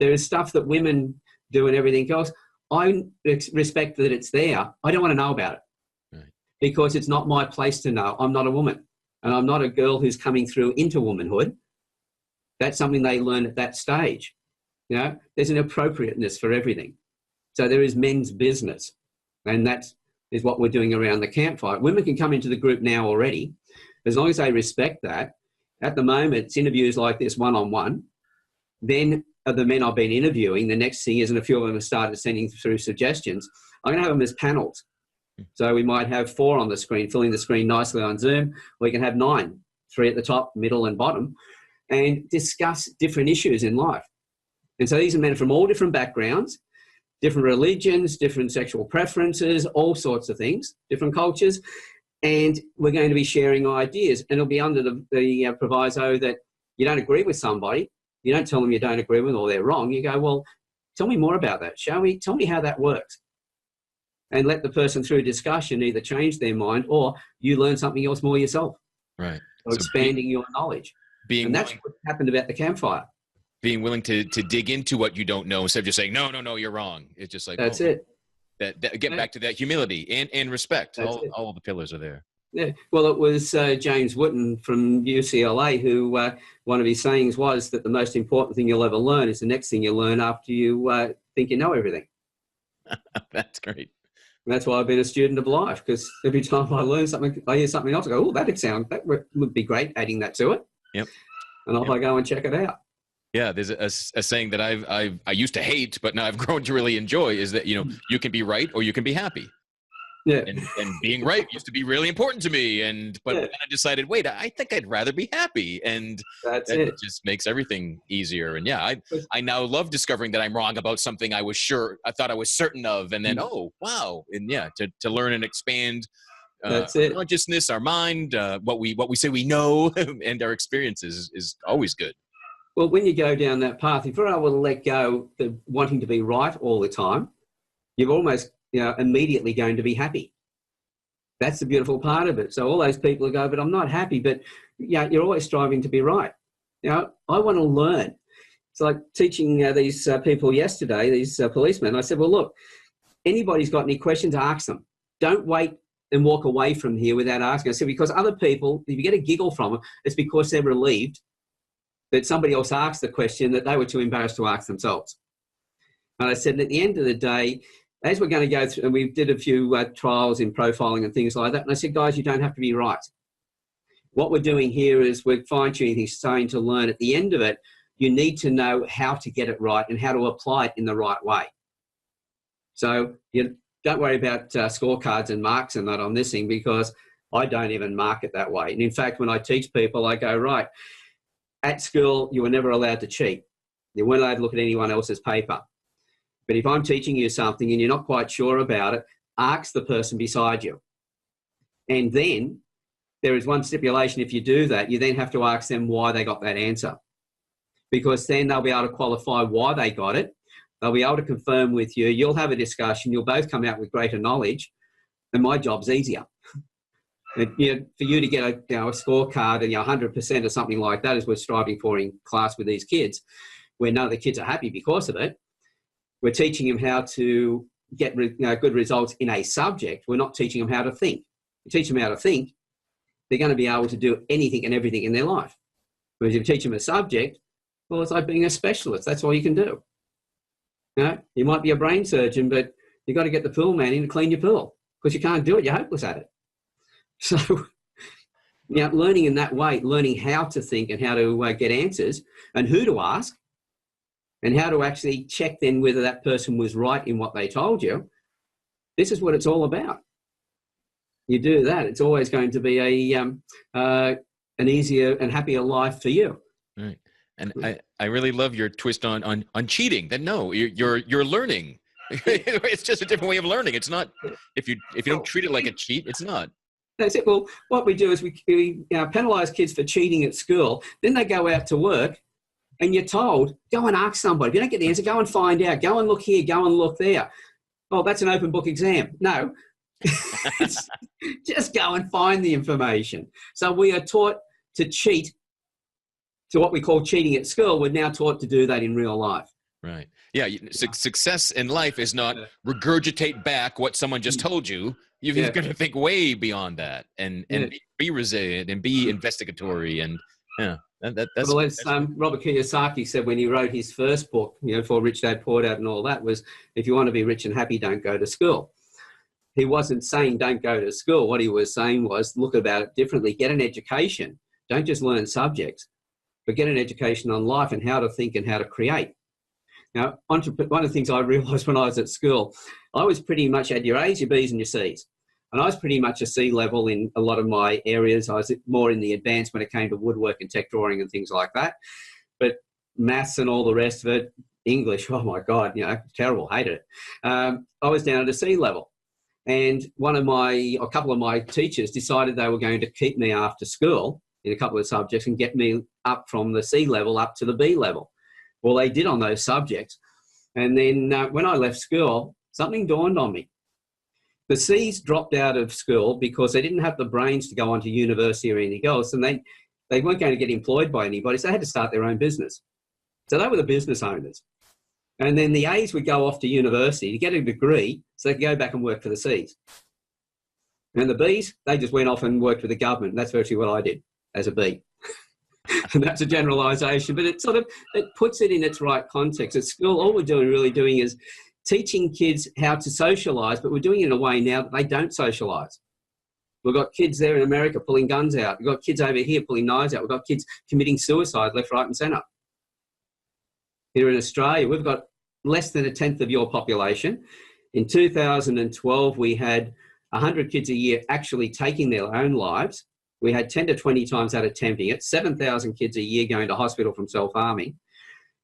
There is stuff that women do and everything else. I respect that it's there. I don't want to know about it because it's not my place to know. I'm not a woman and I'm not a girl who's coming through into womanhood. That's something they learn at that stage. There's an appropriateness for everything. So there is men's business, and that is what we're doing around the campfire. Women can come into the group now already, as long as they respect that. At the moment, it's interviews like this one-on-one. Then the men I've been interviewing, the next thing is, and a few of them have started sending through suggestions, I'm going to have them as panels. So we might have 4 on the screen, filling the screen nicely on Zoom. We can have 9, 3 at the top, middle and bottom, and discuss different issues in life. And so these are men from all different backgrounds, different religions, different sexual preferences, all sorts of things, different cultures. And we're going to be sharing ideas. And it'll be under the proviso that you don't agree with somebody. You don't tell them you don't agree with or they're wrong. You go, well, tell me more about that. Tell me how that works. And let the person through discussion either change their mind or you learn something else more yourself. Right. Or so expanding your knowledge. And that's what happened about the campfire. Being willing to dig into what you don't know instead of just saying, no, you're wrong. It's just like, that's it. Get back to that humility and respect. All the pillars are there. Yeah. Well, it was James Witten from UCLA who one of his sayings was that the most important thing you'll ever learn is the next thing you learn after you think you know everything. That's great. And that's why I've been a student of life, because every time I learn something, I hear something else, I go, oh, that would be great, adding that to it. Yep. And off I go and check it out. Yeah, there's a saying that I used to hate, but now I've grown to really enjoy, is that, you can be right or you can be happy. Yeah. And being right used to be really important to me. But then I decided, wait, I think I'd rather be happy. And that just makes everything easier. And yeah, I now love discovering that I'm wrong about something I thought I was certain of. And then, oh, wow. And yeah, to learn and expand our consciousness, our mind, what we say we know, and our experiences is always good. Well, when you go down that path, if you're able to let go of wanting to be right all the time, you've almost immediately going to be happy. That's the beautiful part of it. So all those people who go, but I'm not happy, but you're always striving to be right. I want to learn. It's like teaching these people yesterday, these policemen. I said, well, look, anybody's got any questions, ask them. Don't wait and walk away from here without asking. I said, because other people, if you get a giggle from them, it's because they're relieved that somebody else asked the question that they were too embarrassed to ask themselves. And I said, at the end of the day, as we're going to go through, and we did a few trials in profiling and things like that, and I said, guys, you don't have to be right. What we're doing here is we're fine-tuning things, starting to learn. At the end of it, you need to know how to get it right and how to apply it in the right way. So you don't worry about scorecards and marks and that on this thing, because I don't even mark it that way. And in fact, when I teach people, I go, right, at school, you were never allowed to cheat. You weren't allowed to look at anyone else's paper. But if I'm teaching you something and you're not quite sure about it, ask the person beside you. And then there is one stipulation. If you do that, you then have to ask them why they got that answer, because then they'll be able to qualify why they got it. They'll be able to confirm with you. You'll have a discussion. You'll both come out with greater knowledge, and my job's easier. For you to get a scorecard and 100% or something like that is what we're striving for in class with these kids, where none of the kids are happy because of it. We're teaching them how to get good results in a subject. We're not teaching them how to think. You teach them how to think, they're going to be able to do anything and everything in their life. Whereas if you teach them a subject, well, it's like being a specialist. That's all you can do. You might be a brain surgeon, but you've got to get the pool man in to clean your pool, because you can't do it. You're hopeless at it. So, learning in that way, learning how to think and how to get answers and who to ask and how to actually check then whether that person was right in what they told you. This is what it's all about. You do that, it's always going to be an easier and happier life for you. Right. And I really love your twist on cheating. That no, you're learning. It's just a different way of learning. It's not, if you don't treat it like a cheat, it's not. That's it. Well, what we do is we penalise kids for cheating at school. Then they go out to work, and you're told, go and ask somebody. If you don't get the answer, go and find out. Go and look here. Go and look there. Oh, that's an open book exam. No, just go and find the information. So we are taught to cheat, to what we call cheating at school. We're now taught to do that in real life. Right. Yeah. Success in life is not regurgitate back what someone just told you. You've got to think way beyond that and be resilient and be investigatory. And that's well, as Robert Kiyosaki said when he wrote his first book, for Rich Dad Poor Dad and all that, was, if you want to be rich and happy, don't go to school. He wasn't saying don't go to school. What he was saying was, look about it differently. Get an education. Don't just learn subjects, but get an education on life and how to think and how to create. Now, one of the things I realised when I was at school, I was pretty much had your A's, your B's and your C's. And I was pretty much a C level in a lot of my areas. I was more in the advanced when it came to woodwork and tech drawing and things like that. But maths and all the rest of it, English, oh my God, terrible, hated it. I was down at a C level. And a couple of my teachers decided they were going to keep me after school in a couple of subjects and get me up from the C level up to the B level. Well, they did on those subjects. And then when I left school, something dawned on me. The C's dropped out of school because they didn't have the brains to go on to university or anything else, and they weren't going to get employed by anybody, so they had to start their own business. So they were the business owners. And then the A's would go off to university to get a degree so they could go back and work for the C's. And the Bs, they just went off and worked with the government. That's virtually what I did as a B. And that's a generalisation, but it puts it in its right context. At school, all we're really doing is teaching kids how to socialise, but we're doing it in a way now that they don't socialise. We've got kids there in America pulling guns out. We've got kids over here pulling knives out. We've got kids committing suicide left, right and centre. Here in Australia, we've got less than 1/10 of your population. In 2012, we had 100 kids a year actually taking their own lives. We had 10 to 20 times that attempting it, 7,000 kids a year going to hospital from self-harming.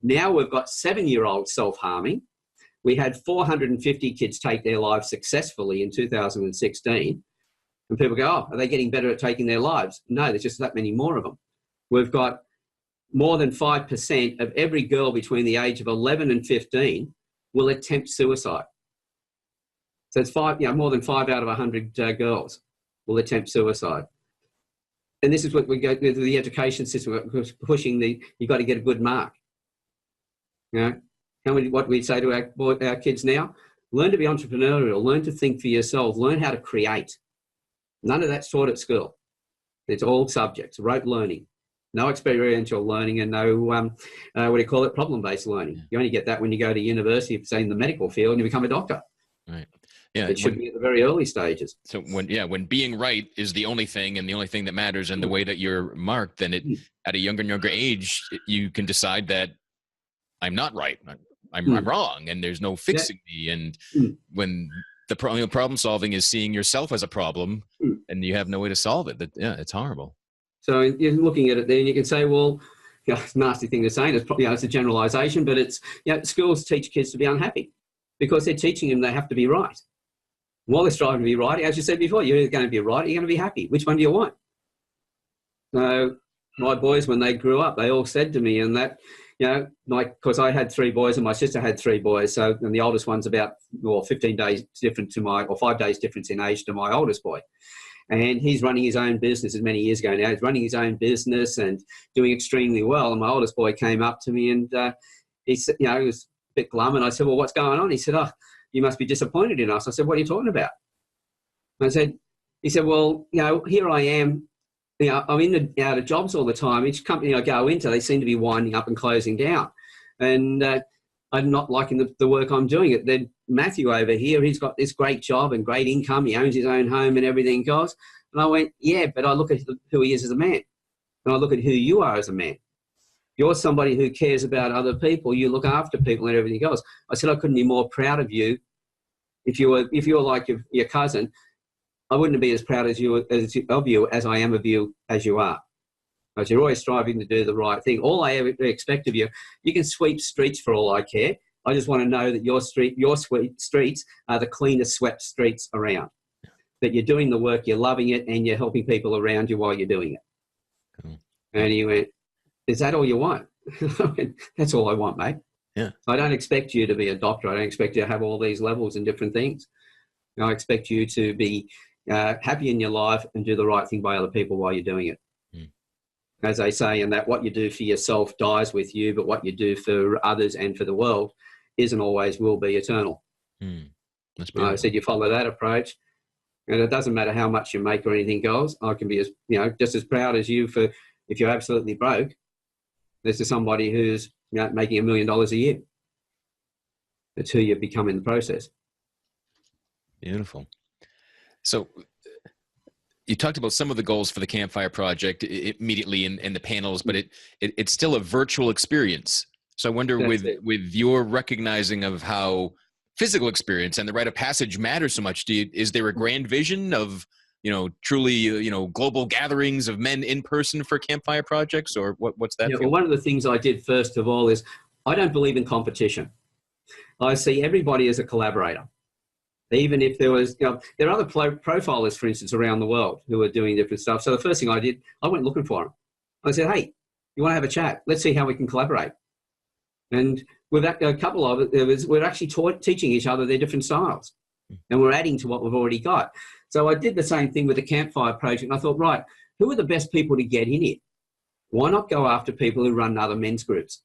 Now we've got 7-year-olds self-harming. We had 450 kids take their lives successfully in 2016. And people go, oh, are they getting better at taking their lives? No, there's just that many more of them. We've got more than 5% of every girl between the age of 11 and 15 will attempt suicide. So it's more than 5 out of 100 girls will attempt suicide. And this is what we go with the education system, pushing you've got to get a good mark. You know, what we say to our kids now, learn to be entrepreneurial, learn to think for yourself, learn how to create. None of that's taught at school. It's all subjects, rote learning, no experiential learning, and no, problem-based learning. You only get that when you go to university, say in the medical field, and you become a doctor. Right. Yeah, it should be at the very early stages. So when being right is the only thing and the only thing that matters, and the way that you're marked, then at a younger and younger age, you can decide that I'm not right, I'm wrong, and there's no fixing me. And when the problem solving is seeing yourself as a problem, and you have no way to solve it, it's horrible. So you're looking at it there, and you can say, well, it's a nasty thing to say, and it's a generalisation, but it's schools teach kids to be unhappy because they're teaching them they have to be right. While they're striving to be right, as you said before, you're either going to be right or you're going to be happy. Which one do you want? So my boys, when they grew up, they all said to me, and that, because I had 3 boys and my sister had 3 boys. So, and the oldest one's about 15 days different or 5 days difference in age to my oldest boy. And he's running his own business as many years ago now. He's running his own business and doing extremely well. And my oldest boy came up to me and he said, he was a bit glum. And I said, well, what's going on? He said, oh, you must be disappointed in us. I said, what are you talking about? He said, well, here I am. I'm in and out of jobs all the time. Each company I go into, they seem to be winding up and closing down. And I'm not liking the work I'm doing. Then Matthew over here, he's got this great job and great income. He owns his own home and everything goes. And I went, yeah, but I look at who he is as a man. And I look at who you are as a man. You're somebody who cares about other people. You look after people and everything else. I said, I couldn't be more proud of you. If you were like your cousin, I wouldn't be as proud of you as I am of you as you are. Because you're always striving to do the right thing. All I ever expect of you, you can sweep streets for all I care. I just want to know that your streets are the cleanest swept streets around. That you're doing the work, you're loving it, and you're helping people around you while you're doing it. Cool. And he went, is that all you want? I went, that's all I want, mate. Yeah. I don't expect you to be a doctor. I don't expect you to have all these levels and different things. I expect you to be happy in your life and do the right thing by other people while you're doing it. As they say, and that what you do for yourself dies with you, but what you do for others and for the world isn't always will be eternal. That's I said you follow that approach, and it doesn't matter how much you make or anything else. I can be as just as proud as you for if you're absolutely broke. This is somebody who's making $1 million a year. That's who you become in the process. Beautiful. So you talked about some of the goals for the Campfire Project immediately in the panels, but it's still a virtual experience. So I wonder with your recognizing of how physical experience and the rite of passage matters so much, is there a grand vision of, truly, global gatherings of men in person for Campfire Projects, or what's that? Well, one of the things I did first of all is I don't believe in competition. I see everybody as a collaborator. Even if there was, there are other profilers, for instance, around the world who are doing different stuff. So the first thing I did, I went looking for them. I said, hey, you want to have a chat? Let's see how we can collaborate. And with a couple of it, we're actually teaching each other their different styles. And we're adding to what we've already got. So I did the same thing with the Campfire Project. And I thought, right, who are the best people to get in it? Why not go after people who run other men's groups?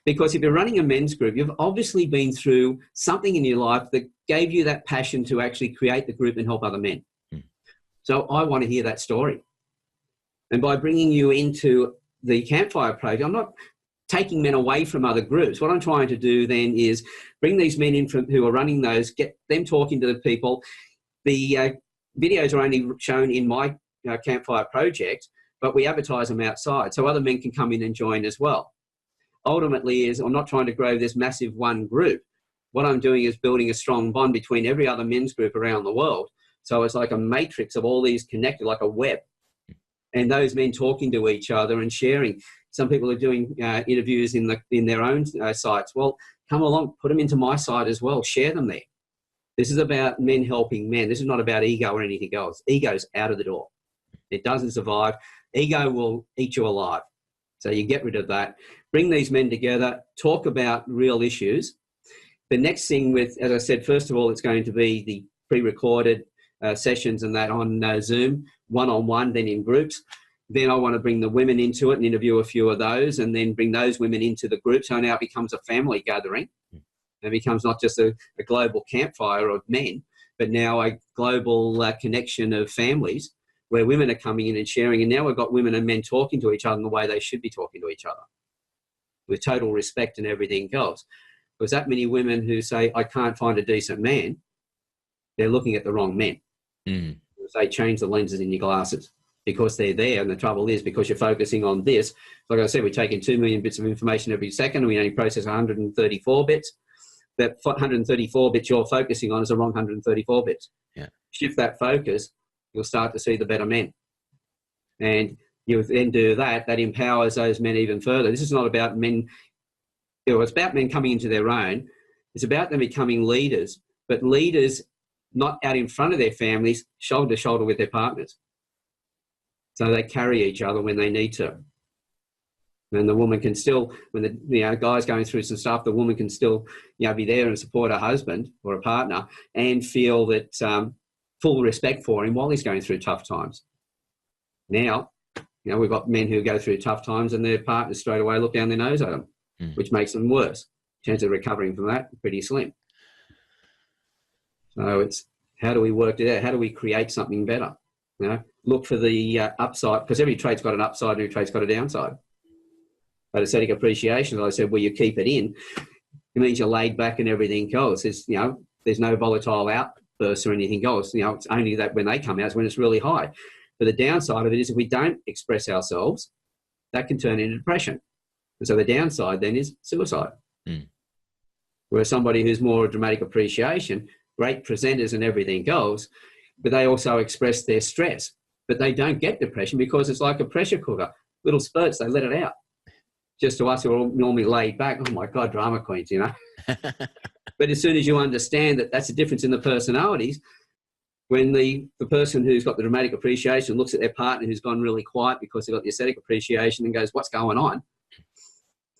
Because if you're running a men's group, you've obviously been through something in your life that gave you that passion to actually create the group and help other men. So I want to hear that story. And by bringing you into the Campfire Project, I'm not taking men away from other groups. What I'm trying to do then is bring these men in who are running those, get them talking to the people. The videos are only shown in my Campfire Project, but we advertise them outside so other men can come in and join as well. Ultimately, I'm not trying to grow this massive one group. What I'm doing is building a strong bond between every other men's group around the world. So it's like a matrix of all these connected, like a web. And those men talking to each other and sharing. Some people are doing interviews in their own sites. Well, come along, put them into my site as well. Share them there. This is about men helping men. This is not about ego or anything else. Ego's out of the door. It doesn't survive. Ego will eat you alive. So you get rid of that. Bring these men together. Talk about real issues. The next thing as I said, first of all, it's going to be the pre-recorded sessions and that on Zoom, one-on-one, then in groups. Then I want to bring the women into it and interview a few of those and then bring those women into the group. So now it becomes a family gathering. It becomes not just a global campfire of men, but now a global connection of families where women are coming in and sharing. And now we've got women and men talking to each other in the way they should be talking to each other with total respect and everything else. Because that many women who say, I can't find a decent man, they're looking at the wrong men. They change the lenses in your glasses because they're there. And the trouble is because you're focusing on this. Like I said, we take in 2 million bits of information every second and we only process 134 bits. That 134 bits you're focusing on is the wrong 134 bits. Yeah. Shift that focus, you'll start to see the better men. And you then do that, that empowers those men even further. This is not about men, it's about men coming into their own. It's about them becoming leaders, but leaders not out in front of their families, shoulder to shoulder with their partners. So they carry each other when they need to. And the woman can still, when the guy's going through some stuff, the woman can still be there and support her husband or a partner and feel that full respect for him while he's going through tough times. Now, we've got men who go through tough times and their partners straight away look down their nose at them, which makes them worse. Chance of recovering from that, pretty slim. So it's how do we work it out? How do we create something better? Look for the upside, because every trait's got an upside and every trait's got a downside. But aesthetic appreciation, as I said, where you keep it in, it means you're laid back and everything else. There's no volatile outbursts or anything else. It's only that when they come out is when it's really high. But the downside of it is if we don't express ourselves, that can turn into depression. And so the downside then is suicide. Whereas somebody who's more dramatic appreciation, great presenters and everything goes, but they also express their stress. But they don't get depression because it's like a pressure cooker. Little spurts, they let it out. Just to us who are normally laid back, oh my God, drama queens, But as soon as you understand that that's a difference in the personalities, when the person who's got the dramatic appreciation looks at their partner who's gone really quiet because they've got the aesthetic appreciation and goes, what's going on?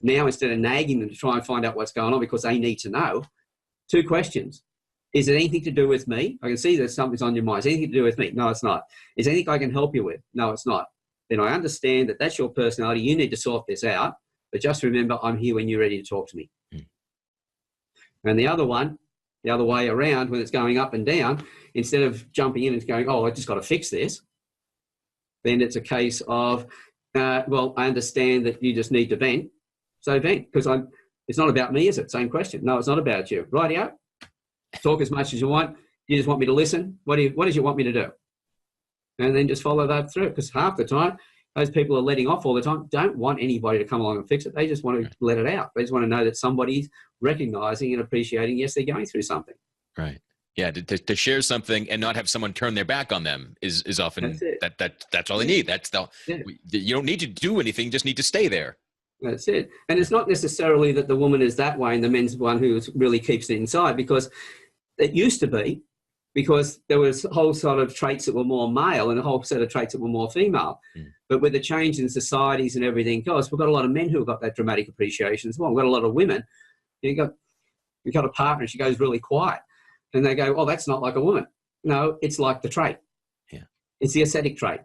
Now, instead of nagging them to try and find out what's going on because they need to know, 2 questions. Is it anything to do with me? I can see that something's on your mind. Is it anything to do with me? No, it's not. Is there anything I can help you with? No, it's not. Then I understand that that's your personality. You need to sort this out. But just remember, I'm here when you're ready to talk to me. And the other one, the other way around, when it's going up and down, instead of jumping in and going, oh, I just got to fix this, then it's a case of, well, I understand that you just need to vent. So vent, because it's not about me, is it? Same question. No, it's not about you. Rightio. Talk as much as you want. You just want me to listen. What does you want me to do? And then just follow that through, because half the time, those people are letting off all the time, don't want anybody to come along and fix it. They just want to let it out. They just want to know that somebody's recognizing and appreciating, yes, they're going through something. Right. Yeah. To share something and not have someone turn their back on them is often that's all they need. You don't need to do anything. You just need to stay there. That's it. And it's not necessarily that the woman is that way and the man's one who really keeps it inside, because it used to be, because there was a whole sort of traits that were more male and a whole set of traits that were more female. But with the change in societies and everything else, we've got a lot of men who have got that dramatic appreciation as well. We've got a lot of women. You've got a partner, she goes really quiet. And they go, oh, that's not like a woman. No, it's like the trait. Yeah. It's the aesthetic trait.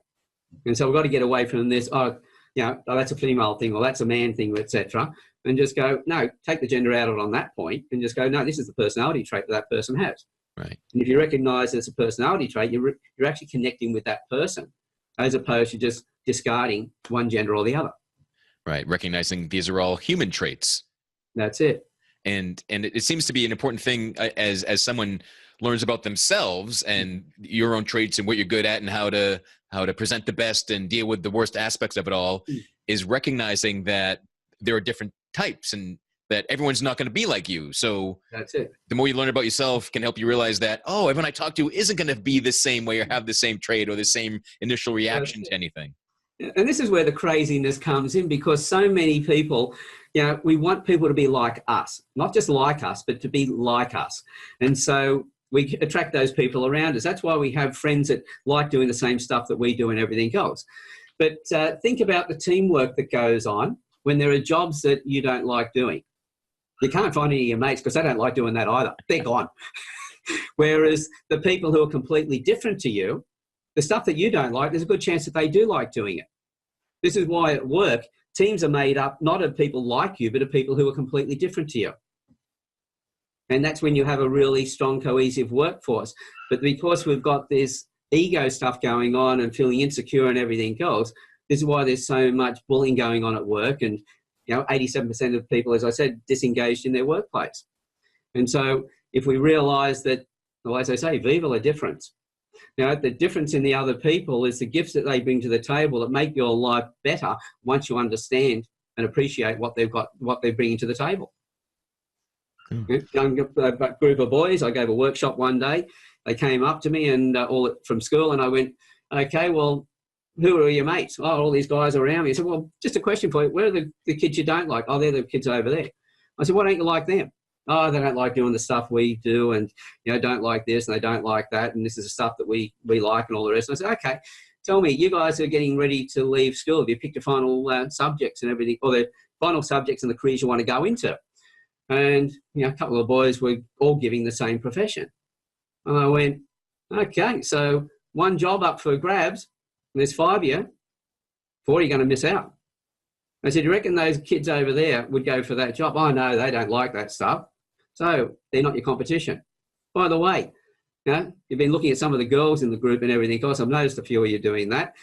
And so we've got to get away from this, that's a female thing or that's a man thing, etc. And just go, no, take the gender out of it on that point and just go, no, this is the personality trait that person has. Right. And if you recognize it's a personality trait, you're actually connecting with that person, as opposed to just discarding one gender or the other. Right. Recognizing these are all human traits. That's it. And it seems to be an important thing as someone learns about themselves and your own traits and what you're good at and how to present the best and deal with the worst aspects of it all, is recognizing that there are different types and that everyone's not going to be like you. So that's it. The more you learn about yourself can help you realize that, oh, everyone I talk to isn't going to be the same way or have the same trait or the same initial reaction to anything. And this is where the craziness comes in, because so many people, we want people to be like us, not just like us, but to be like us. And so we attract those people around us. That's why we have friends that like doing the same stuff that we do and everything else. But think about the teamwork that goes on when there are jobs that you don't like doing. You can't find any of your mates because they don't like doing that either. They're gone. Whereas the people who are completely different to you, the stuff that you don't like, there's a good chance that they do like doing it. This is why at work, teams are made up not of people like you, but of people who are completely different to you. And that's when you have a really strong, cohesive workforce. But because we've got this ego stuff going on and feeling insecure and everything else, this is why there's so much bullying going on at work. And 87% of people, as I said, disengaged in their workplace. And so if we realise that, well, as I say, vive la difference. The difference in the other people is the gifts that they bring to the table that make your life better once you understand and appreciate what they've got, what they're bringing to the table. Young group of boys, I gave a workshop one day. They came up to me and from school, and I went, okay, well, who are your mates? Oh, all these guys around me. I said, well, just a question for you. Where are the kids you don't like? Oh, they're the kids over there. I said, why don't you like them? Oh, they don't like doing the stuff we do, and don't like this and they don't like that, and this is the stuff that we like and all the rest. And I said, okay, tell me, you guys are getting ready to leave school. Have you picked your final subjects and everything, or the final subjects and the careers you want to go into? And a couple of boys were all giving the same profession. And I went, okay, so one job up for grabs, and there's 5 of you, 4 you're going to miss out. I said, you reckon those kids over there would go for that job? Oh, no, they don't like that stuff. So they're not your competition. By the way, you've been looking at some of the girls in the group and everything else. I've noticed a few of you doing that.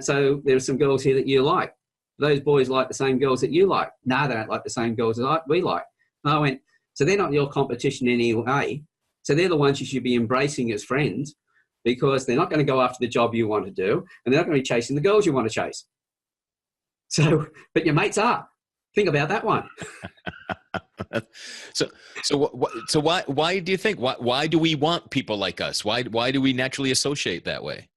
So there's some girls here that you like. Those boys like the same girls that you like. No, they don't like the same girls that we like. And I went, so they're not your competition anyway. So they're the ones you should be embracing as friends, because they're not going to go after the job you want to do, and they're not going to be chasing the girls you want to chase. So, but your mates are. Think about that one. So why do you think, why do we want people like us? Why do we naturally associate that way?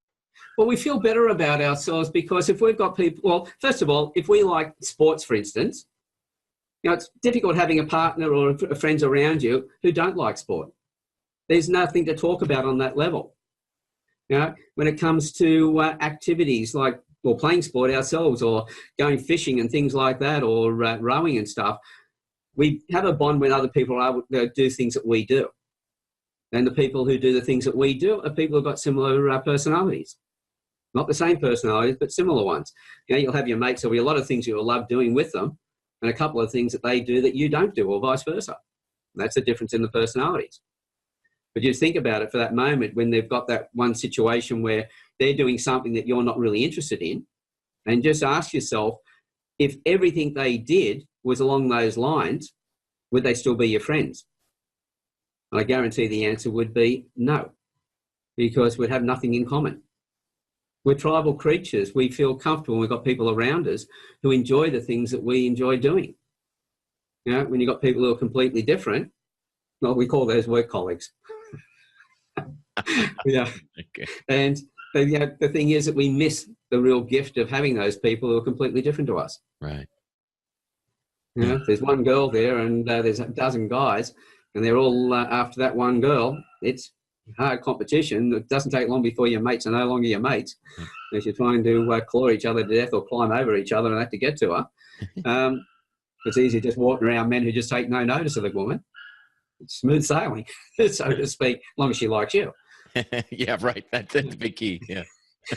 Well, we feel better about ourselves because if we've got people, well, first of all, if we like sports, for instance, it's difficult having a partner or friends around you who don't like sport. There's nothing to talk about on that level. When it comes to activities like, well, playing sport ourselves or going fishing and things like that, or rowing and stuff, we have a bond with other people who do things that we do. And the people who do the things that we do are people who've got similar personalities. Not the same personalities, but similar ones. You'll have your mates, there'll be a lot of things you'll love doing with them, and a couple of things that they do that you don't do, or vice versa. And that's the difference in the personalities. But you think about it for that moment when they've got that one situation where they're doing something that you're not really interested in, and just ask yourself, if everything they did was along those lines, would they still be your friends? And I guarantee the answer would be no, because we'd have nothing in common. We're tribal creatures. We feel comfortable. We've got people around us who enjoy the things that we enjoy doing. When you've got people who are completely different, well, we call those work colleagues. Yeah. Okay. And the thing is that we miss the real gift of having those people who are completely different to us. Right. There's one girl there and there's a dozen guys, and they're all after that one girl. It's hard competition. It doesn't take long before your mates are no longer your mates. If you're trying to claw each other to death or climb over each other and have to get to her. It's easy just walking around men who just take no notice of the woman. It's smooth sailing, so to speak, as long as she likes you. Yeah, right. That's the big key. Yeah.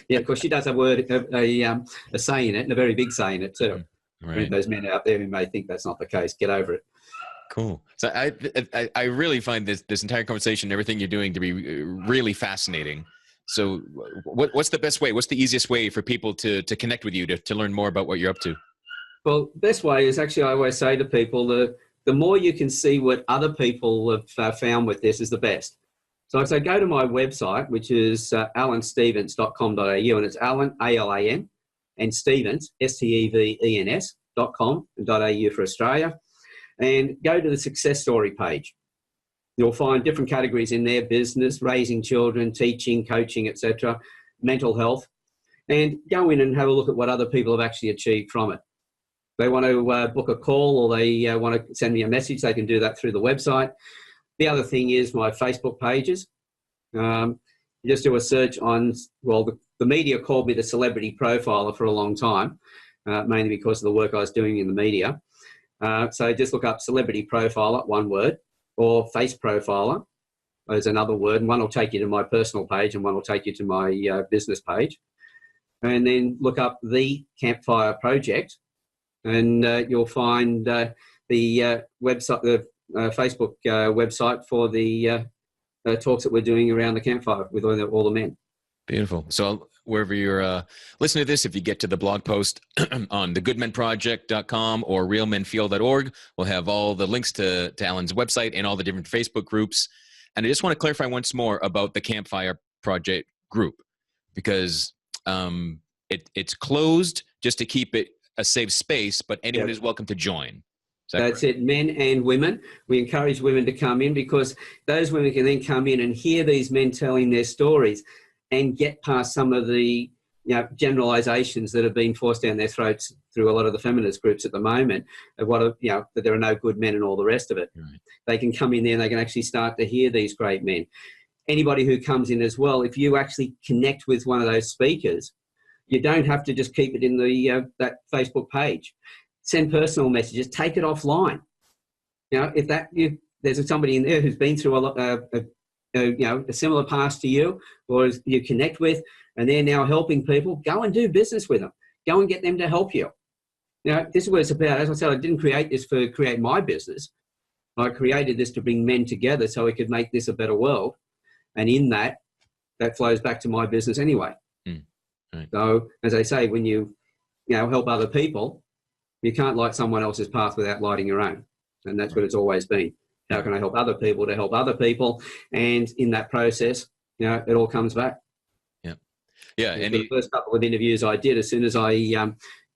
Yeah, of course, she does have a say in it, and a very big say in it too. Right. Those men out there who may think that's not the case, get over it. Cool. So I really find this entire conversation, everything you're doing, to be really fascinating. So what's the best way? What's the easiest way for people to connect with you, to learn more about what you're up to? Well, best way is actually, I always say to people, the more you can see what other people have found with this is the best. So I'd say go to my website, which is alanstevens.com.au, and it's Alan, A-L-A-N, and Stevens, S-T-E-V-E-N-S.com.au for Australia, and go to the success story page. You'll find different categories in there: business, raising children, teaching, coaching, etc., mental health, and go in and have a look at what other people have actually achieved from it. They want to book a call, or they want to send me a message, they can do that through the website. The other thing is my Facebook pages. You just do a search on, well, the media called me the celebrity profiler for a long time, mainly because of the work I was doing in the media. So just look up celebrity profiler, one word, or face profiler is another word. And one will take you to my personal page and one will take you to my business page. And then look up the Campfire Project, and you'll find the website, the Facebook website for the talks that we're doing around the campfire with all the men. Beautiful. So wherever you're listening to this, if you get to the blog post on thegoodmenproject.com or realmenfeel.org, we'll have all the links to Alan's website and all the different Facebook groups. And I just want to clarify once more about the Campfire Project group, because it's closed just to keep it a safe space, but anyone is welcome to join. That's it, men and women. We encourage women to come in, because those women can then come in and hear these men telling their stories and get past some of the generalizations that have been forced down their throats through a lot of the feminist groups at the moment of that there are no good men and all the rest of it. Right. They can come in there and they can actually start to hear these great men. Anybody who comes in as well, if you actually connect with one of those speakers, you don't have to just keep it in the that Facebook page. Send personal messages, take it offline. If there's somebody in there who's been through a similar past to you, or you connect with, and they're now helping people, go and do business with them. Go and get them to help you. This is what it's about. As I said, I didn't create this to create my business. I created this to bring men together so we could make this a better world. And in that flows back to my business anyway. Right. So, as I say, when you help other people, you can't light someone else's path without lighting your own. And that's what it's always been. How can I help other people to help other people? And in that process, it all comes back. Yeah. Yeah. And the first couple of interviews I did, as soon as I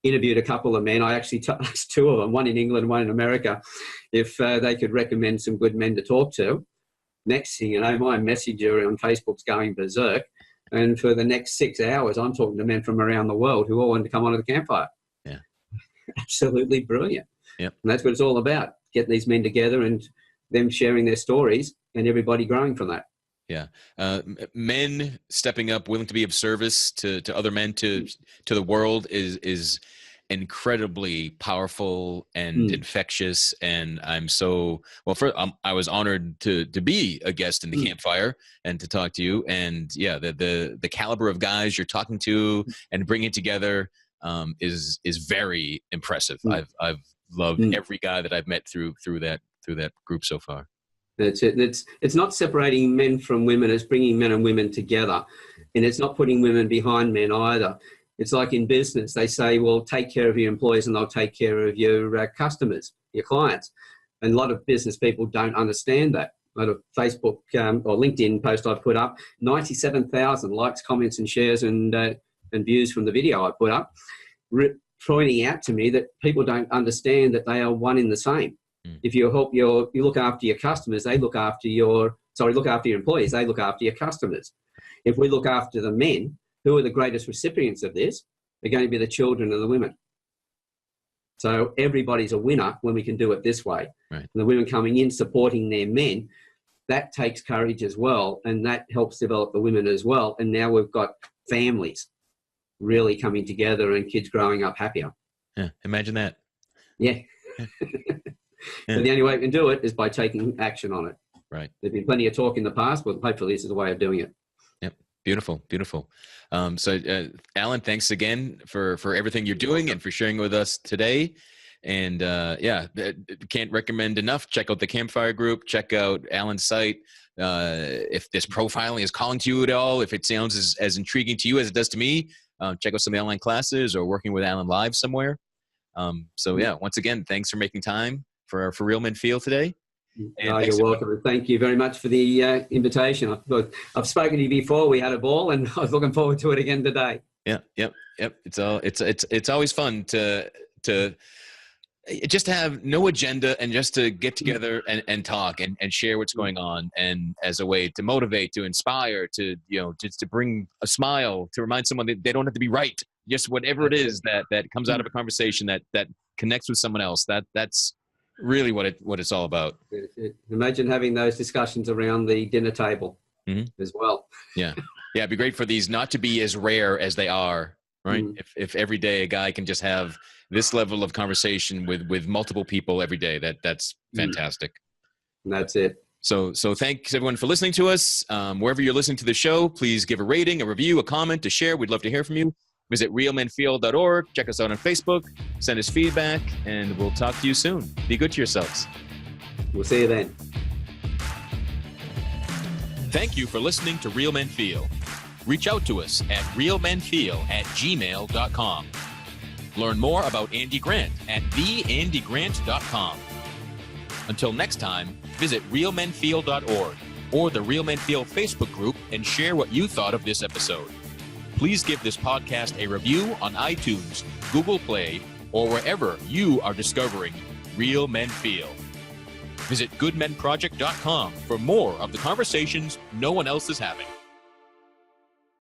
interviewed a couple of men, I actually asked two of them, one in England, one in America, if they could recommend some good men to talk to. Next thing you know, my messenger on Facebook's going berserk. And for the next 6 hours, I'm talking to men from around the world who all wanted to come onto the campfire. Yeah. Absolutely brilliant. Yep. And that's what it's all about, getting these men together and them sharing their stories and everybody growing from that. Yeah. Men stepping up, willing to be of service to other men, to the world is incredibly powerful and infectious. And I'm so, I was honored to be a guest in the campfire and to talk to you. And yeah, the caliber of guys you're talking to and bringing together is very impressive. I've loved every guy that I've met through that group so far. That's it. It's not separating men from women. It's bringing men and women together, and it's not putting women behind men either. It's like in business, they say, well, take care of your employees and they'll take care of your customers, your clients. And a lot of business people don't understand that. A lot of Facebook or LinkedIn post I put up, 97,000 likes, comments and shares and views from the video I put up, pointing out to me that people don't understand that they are one in the same. If you look after your customers, they look after your employees, they look after your customers. If we look after the men, who are the greatest recipients of this? They're going to be the children and the women. So everybody's a winner when we can do it this way. Right. And the women coming in, supporting their men, that takes courage as well, and that helps develop the women as well. And now we've got families really coming together and kids growing up happier. Yeah, imagine that. Yeah. So the only way we can do it is by taking action on it. Right. There's been plenty of talk in the past, but hopefully this is a way of doing it. Yep. Beautiful. Beautiful. So Alan, thanks again for everything you're doing and for sharing with us today. And yeah, can't recommend enough. Check out the Campfire group. Check out Alan's site. If this profiling is calling to you at all, if it sounds as intriguing to you as it does to me, check out some of the online classes or working with Alan live somewhere. So yeah, once again, thanks for making time for Real Men Feel today. And you're welcome. Thank you very much for the invitation. I've spoken to you before. We had a ball, and I was looking forward to it again today. Yeah, yep. It's always fun to just have no agenda and just to get together and talk and share what's going on, and as a way to motivate, to inspire, to, you know, just to bring a smile, to remind someone that they don't have to be right. Just whatever it is that comes out of a conversation that connects with someone else. That's really what it's all about. Imagine having those discussions around the dinner table as well. Yeah. Yeah. It'd be great for these not to be as rare as they are, right? If every day a guy can just have this level of conversation with multiple people every day, that's fantastic. That's it. So thanks everyone for listening to us. Wherever you're listening to the show, please give a rating, a review, a comment, a share. We'd love to hear from you. Visit realmenfeel.org. Check us out on Facebook. Send us feedback, and we'll talk to you soon. Be good to yourselves. We'll see you then. Thank you for listening to Real Men Feel. Reach out to us at realmenfeel@gmail.com. Learn more about Andy Grant at theandygrant.com. Until next time, visit realmenfeel.org or the Real Men Feel Facebook group and share what you thought of this episode. Please give this podcast a review on iTunes, Google Play, or wherever you are discovering Real Men Feel. Visit goodmenproject.com for more of the conversations no one else is having.